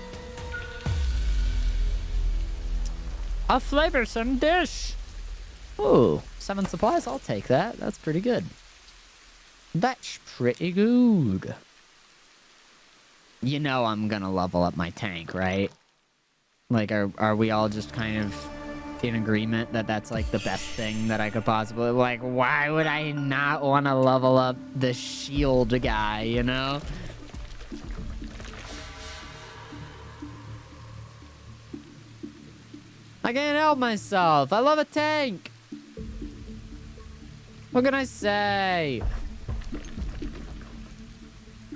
A flavorsome dish. Ooh, 7 supplies. I'll take that. That's pretty good. That's pretty good. You know I'm gonna level up my tank, right? Like, are we all just kind of in agreement that that's like the best thing that I could possibly... Like, why would I not want to level up the shield guy, you know? I can't help myself. I love a tank. What can I say?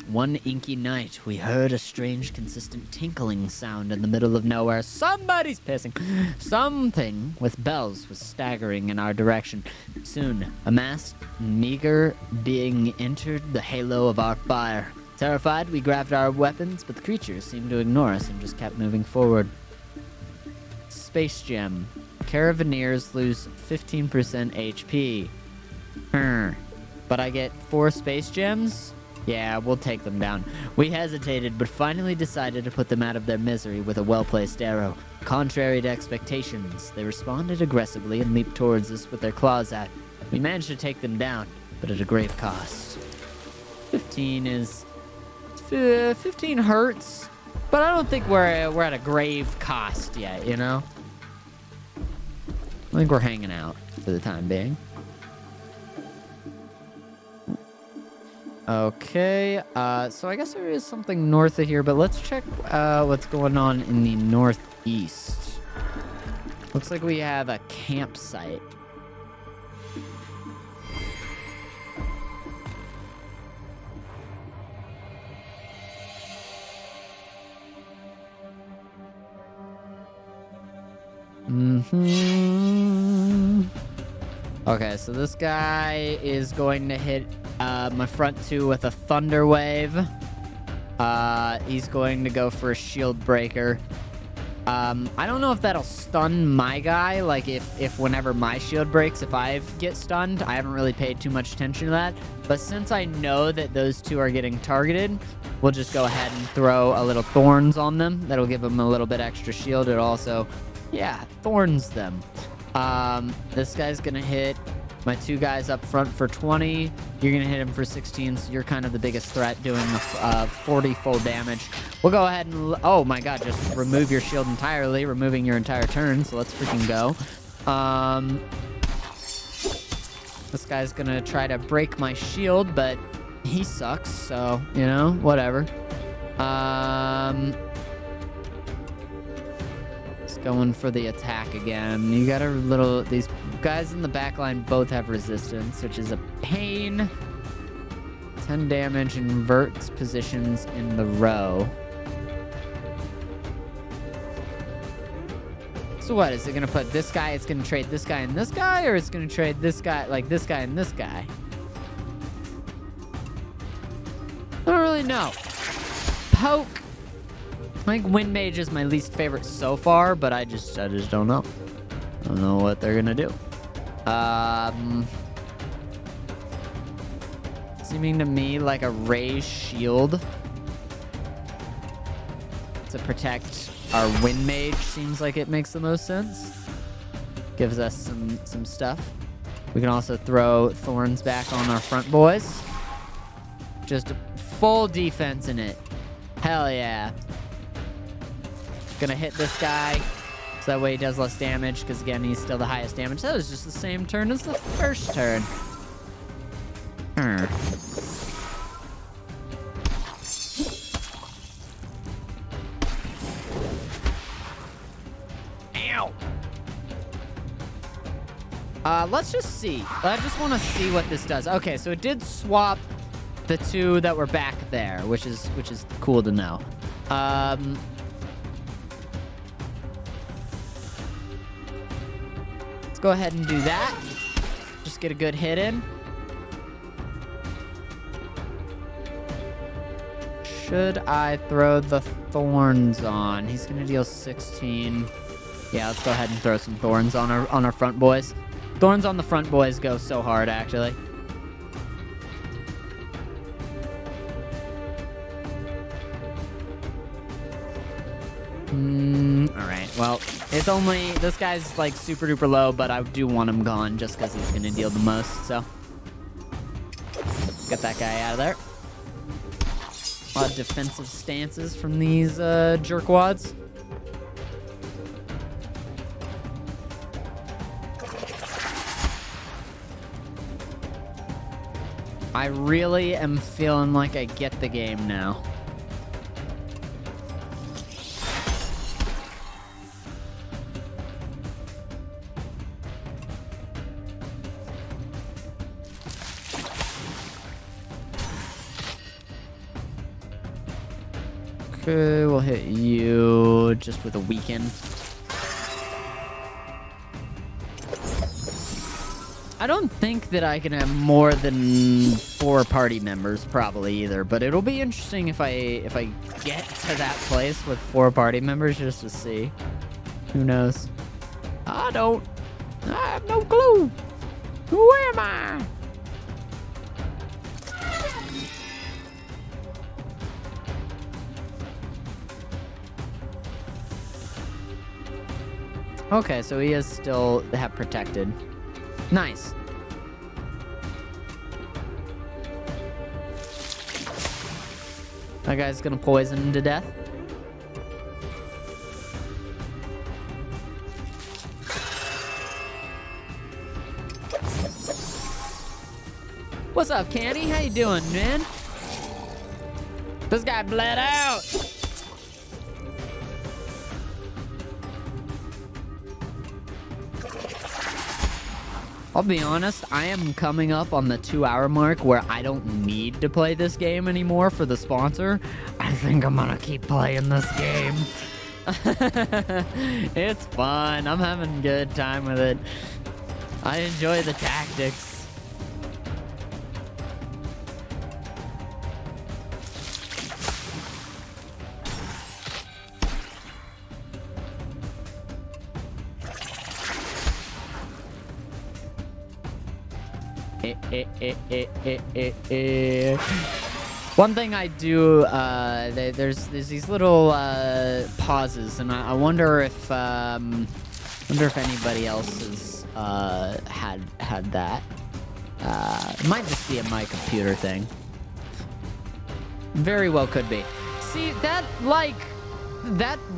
One inky night, we heard a strange, consistent tinkling sound in the middle of nowhere. Somebody's pissing. Something with bells was staggering in our direction. Soon, a masked, meager being entered the halo of our fire. Terrified, we grabbed our weapons, but the creatures seemed to ignore us and just kept moving forward. Space Gem. Caravaneers lose 15% HP. But I get 4 Space Gems? Yeah, we'll take them down. We hesitated, but finally decided to put them out of their misery with a well-placed arrow. Contrary to expectations, they responded aggressively and leaped towards us with their claws out. We managed to take them down, but at a grave cost. 15 hurts, but I don't think we're at a grave cost yet, you know? I think we're hanging out for the time being. Okay, so I guess there is something north of here, but let's check what's going on in the northeast. Looks like we have a campsite. Okay, so this guy is going to hit my front two with a thunder wave. He's going to go for a shield breaker. I don't know if that'll stun my guy, like if whenever my shield breaks, if I get stunned. I haven't really paid too much attention to that. But since I know that those two are getting targeted, we'll just go ahead and throw a little thorns on them. That'll give them a little bit extra shield. It also, yeah, thorns them. This guy's gonna hit my two guys up front for 20. You're gonna hit him for 16, so you're kind of the biggest threat, doing the 40 full damage. We'll go ahead and, oh my god, just remove your shield entirely, removing your entire turn, so let's freaking go. This guy's gonna try to break my shield, but he sucks, so, you know, whatever. Going for the attack again. You got a little... These guys in the back line both have resistance, which is a pain. 10 damage, inverts positions in the row. So what? Is it going to put this guy... It's going to trade this guy and this guy? Or it's going to trade this guy... Like, this guy and this guy? I don't really know. Poke. I think Wind Mage is my least favorite so far, but I just don't know. I don't know what they're gonna do. Seeming to me like a raised shield to protect our Wind Mage seems like it makes the most sense. Gives us some stuff. We can also throw thorns back on our front boys. Just full defense in it. Hell yeah. Gonna hit this guy, so that way he does less damage, because again, he's still the highest damage. That was just the same turn as the first turn. Ow! Let's just see. I just want to see what this does. Okay, so it did swap the two that were back there, which is cool to know. Go ahead and do that. Just get a good hit in. Should I throw the thorns on? He's gonna deal 16. Yeah, let's go ahead and throw some thorns on our front boys. Thorns on the front boys go so hard, actually. Alright, well, it's only... This guy's, like, super duper low, but I do want him gone just because he's going to deal the most, so... Let's get that guy out of there. A lot of defensive stances from these jerkwads. I really am feeling like I get the game now. Okay, we'll hit you just with a weaken. I don't think that I can have more than 4 party members, probably either. But it'll be interesting if I get to that place with 4 party members just to see. Who knows? I have no clue. Who am I? Okay, so he is still have protected. Nice. That guy's gonna poison him to death. What's up, Canny? How you doing, man? This guy bled out. I'll be honest, I am coming up on the 2-hour mark where I don't need to play this game anymore for the sponsor. I think I'm gonna keep playing this game. It's fun. I'm having a good time with it. I enjoy the tactics. One thing I do, there's these little pauses, and I wonder if anybody else has had that. It might just be a my computer thing. Very well could be. See, that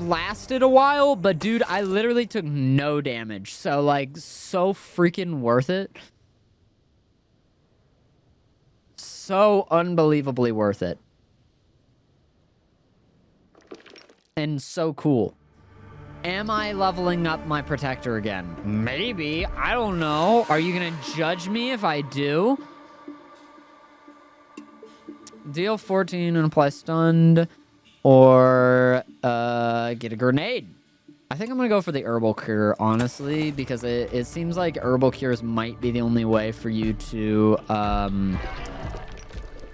lasted a while, but dude, I literally took no damage, so like so freaking worth it. So unbelievably worth it. And so cool. Am I leveling up my protector again? Maybe. I don't know. Are you gonna judge me if I do? Deal 14 and apply stunned. Or get a grenade. I think I'm gonna go for the herbal cure, honestly, because it seems like herbal cures might be the only way for you to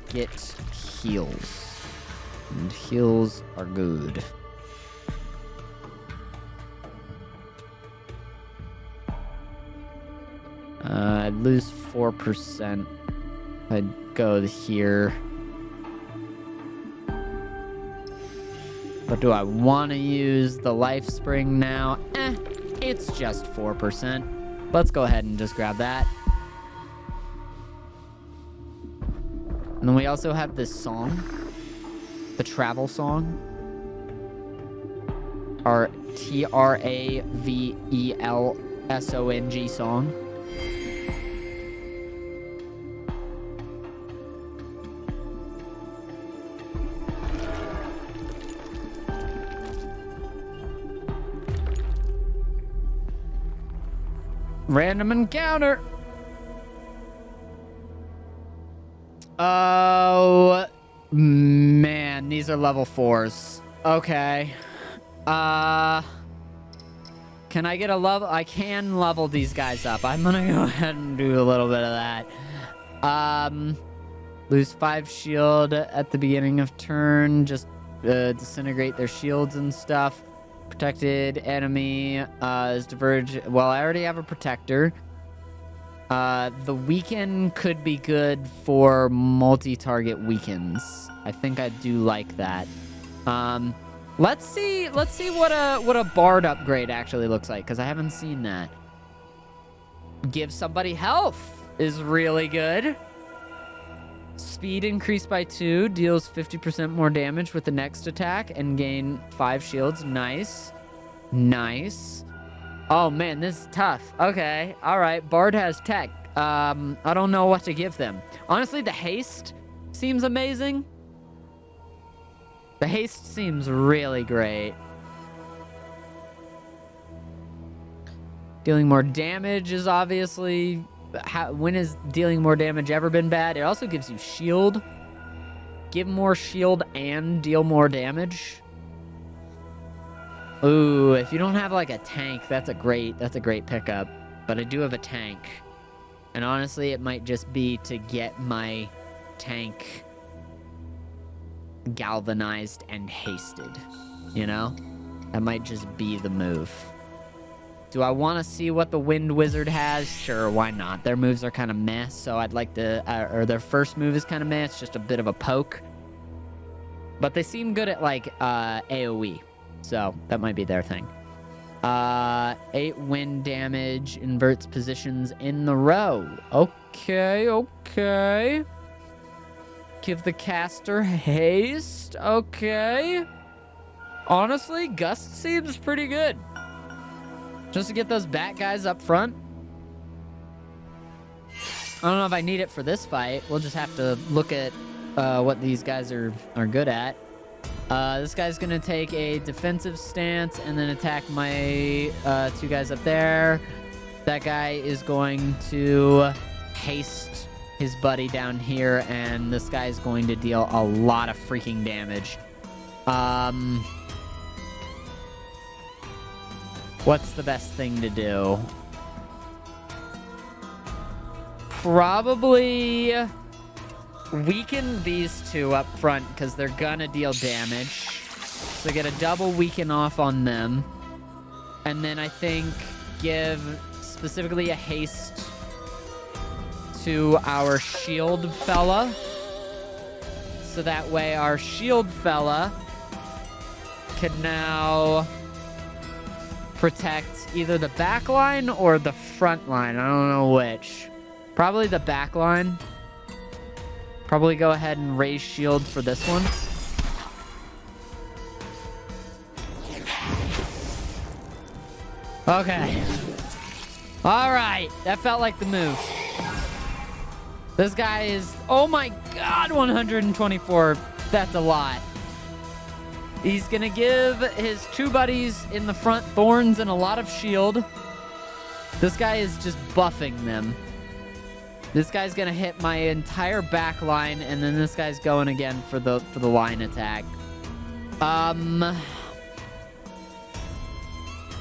get heals. And heals are good. I'd lose 4%. I'd go here. But do I want to use the life spring now? It's just 4%. Let's go ahead and just grab that. And then we also have this song, the travel song, our TRAVELSONG song. Random encounter. Oh, man, these are level 4s. Okay. Can I get a level? I can level these guys up. I'm gonna go ahead and do a little bit of that. Lose 5 shield at the beginning of turn. Just disintegrate their shields and stuff. Protected enemy is diverge. Well, I already have a protector. The weaken could be good for multi-target weakens. I think I do like that. Let's see what a bard upgrade actually looks like, because I haven't seen that. Give somebody health is really good. Speed increased by 2, deals 50% more damage with the next attack and gain 5 shields. Nice. Nice. Oh man, this is tough. Okay, all right. Bard has tech. I don't know what to give them. Honestly, the haste seems amazing. The haste seems really great. Dealing more damage is obviously... when has dealing more damage ever been bad? It also gives you shield. Give more shield and deal more damage. Ooh, if you don't have like a tank, that's a great pickup. But I do have a tank. And honestly, it might just be to get my tank galvanized and hasted. You know? That might just be the move. Do I want to see what the Wind Wizard has? Sure, why not? Their moves are kind of meh, so I'd like to... or their first move is kind of meh. It's just a bit of a poke. But they seem good at, like, AoE. So, that might be their thing. 8 wind damage, inverts positions in the row. Okay, okay. Give the caster haste. Okay. Honestly, Gust seems pretty good. Just to get those bat guys up front. I don't know if I need it for this fight. We'll just have to look at what these guys are good at. This guy's gonna take a defensive stance and then attack my 2 guys up there. That guy is going to haste his buddy down here, and this guy is going to deal a lot of freaking damage. What's the best thing to do? Probably weaken these 2 up front because they're gonna deal damage. So get a double weaken off on them. And then I think give specifically a haste to our shield fella. So that way our shield fella can now protect either the back line or the front line. I don't know which. Probably the back line. Probably go ahead and raise shield for this one. Okay. All right. That felt like the move. This guy is, oh my God, 124. That's a lot. He's going to give his 2 buddies in the front thorns and a lot of shield. This guy is just buffing them. This guy's going to hit my entire back line, and then this guy's going again for the line attack.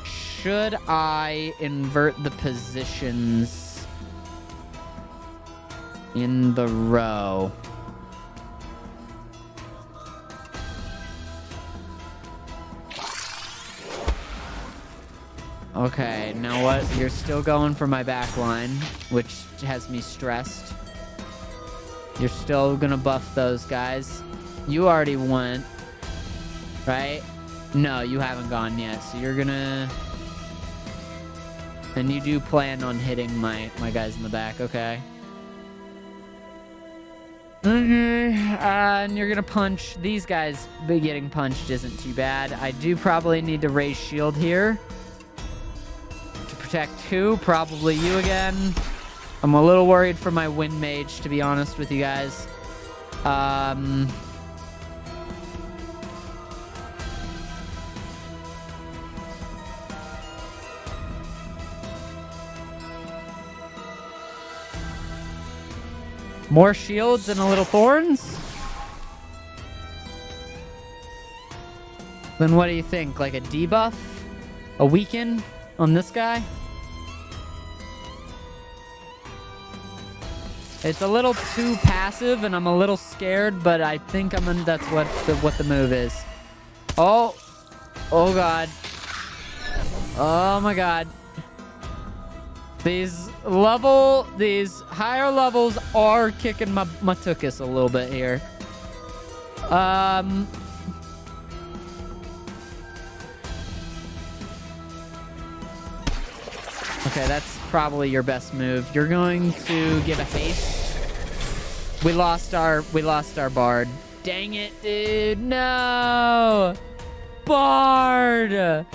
Should I invert the positions in the row? Okay, now what? You're still going for my back line, which has me stressed. You're still gonna buff those guys. You already went, right? No, you haven't gone yet, so you're gonna... And you do plan on hitting my guys in the back, okay. And you're gonna punch these guys. Getting punched isn't too bad. I do probably need to raise shield here. Protect who? Probably you again. I'm a little worried for my wind mage, to be honest with you guys. More shields and a little thorns? Then what do you think? Like a debuff? A weaken on this guy? It's a little too passive, and I'm a little scared, but I think that's what the move is. Oh. Oh, God. Oh, my God. These higher levels are kicking my tuchus a little bit here. Okay, that's probably your best move. You're going to give a haste. We lost our bard. Dang it, dude. No. Bard.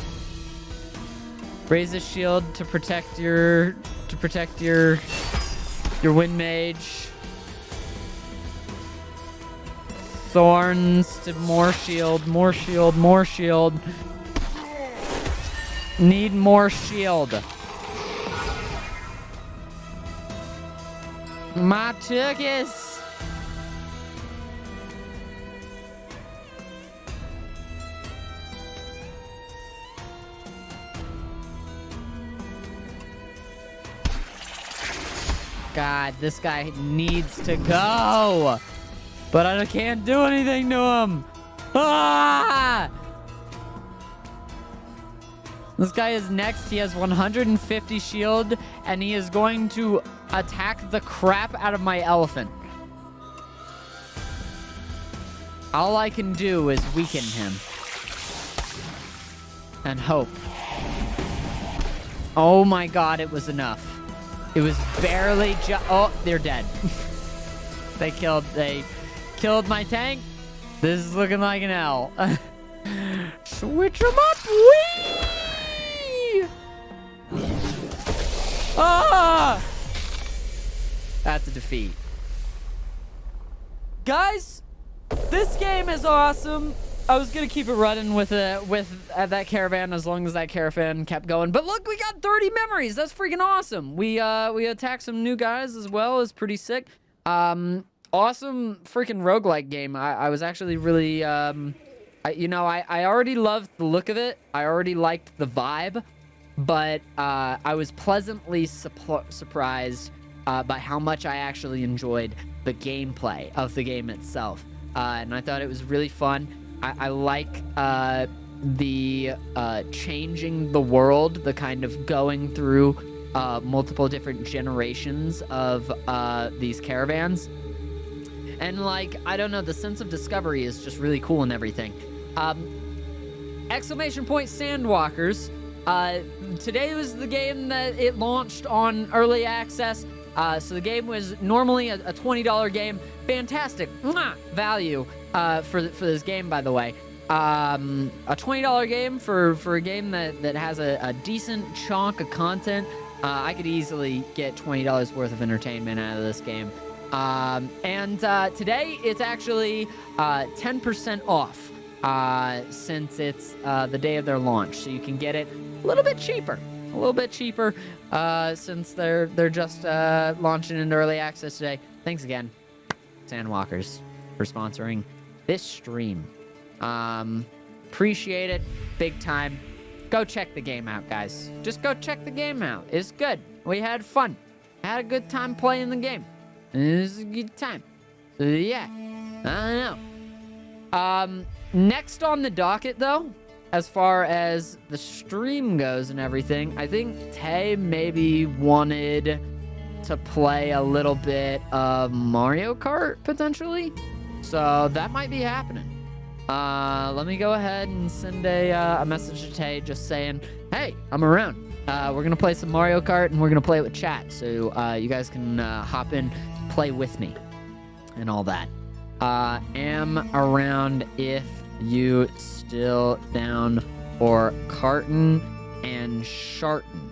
Raise a shield to protect your wind mage. Thorns to more shield, more shield, more shield. Need more shield. My tuchus. God, this guy needs to go. But I can't do anything to him. Ah! This guy is next. He has 150 shield, and he is going to attack the crap out of my elephant. All I can do is weaken him. And hope. Oh my God, it was enough. It was barely oh, they're dead. They killed my tank. This is looking like an L. Switch them up, wee! Ah! That's a defeat. Guys, this game is awesome. I was gonna keep it running with that caravan as long as that caravan kept going. But look, we got 30 memories. That's freaking awesome. We attacked some new guys as well. It's pretty sick. Awesome freaking roguelike game. I was actually really I already loved the look of it. I already liked the vibe, but I was pleasantly surprised by how much I actually enjoyed the gameplay of the game itself. And I thought it was really fun. I like the changing the world, the kind of going through multiple different generations of these caravans. And like, I don't know, the sense of discovery is just really cool and everything. Exclamation point Sandwalkers. Today was the game that it launched on early access. So the game was normally a $20 game. Fantastic value for this game, by the way. A $20 game for a game that has a decent chunk of content. I could easily get $20 worth of entertainment out of this game. And today it's actually 10% off since it's the day of their launch. So you can get it a little bit cheaper. Since they're just launching into early access today. Thanks again, Sandwalkers, for sponsoring this stream. Appreciate it big time. Go check the game out, guys. Just go check the game out. It's good. We had fun. Had a good time playing the game. It was a good time. So yeah, I don't know. Next on the docket, though, as far as the stream goes and everything, I think Tay maybe wanted to play a little bit of Mario Kart, potentially. So that might be happening. Let me go ahead and send a message to Tay just saying, hey, I'm around. We're going to play some Mario Kart, and we're going to play it with chat. So you guys can hop in, play with me, and all that. Am around if you still down for Carton and Sharton.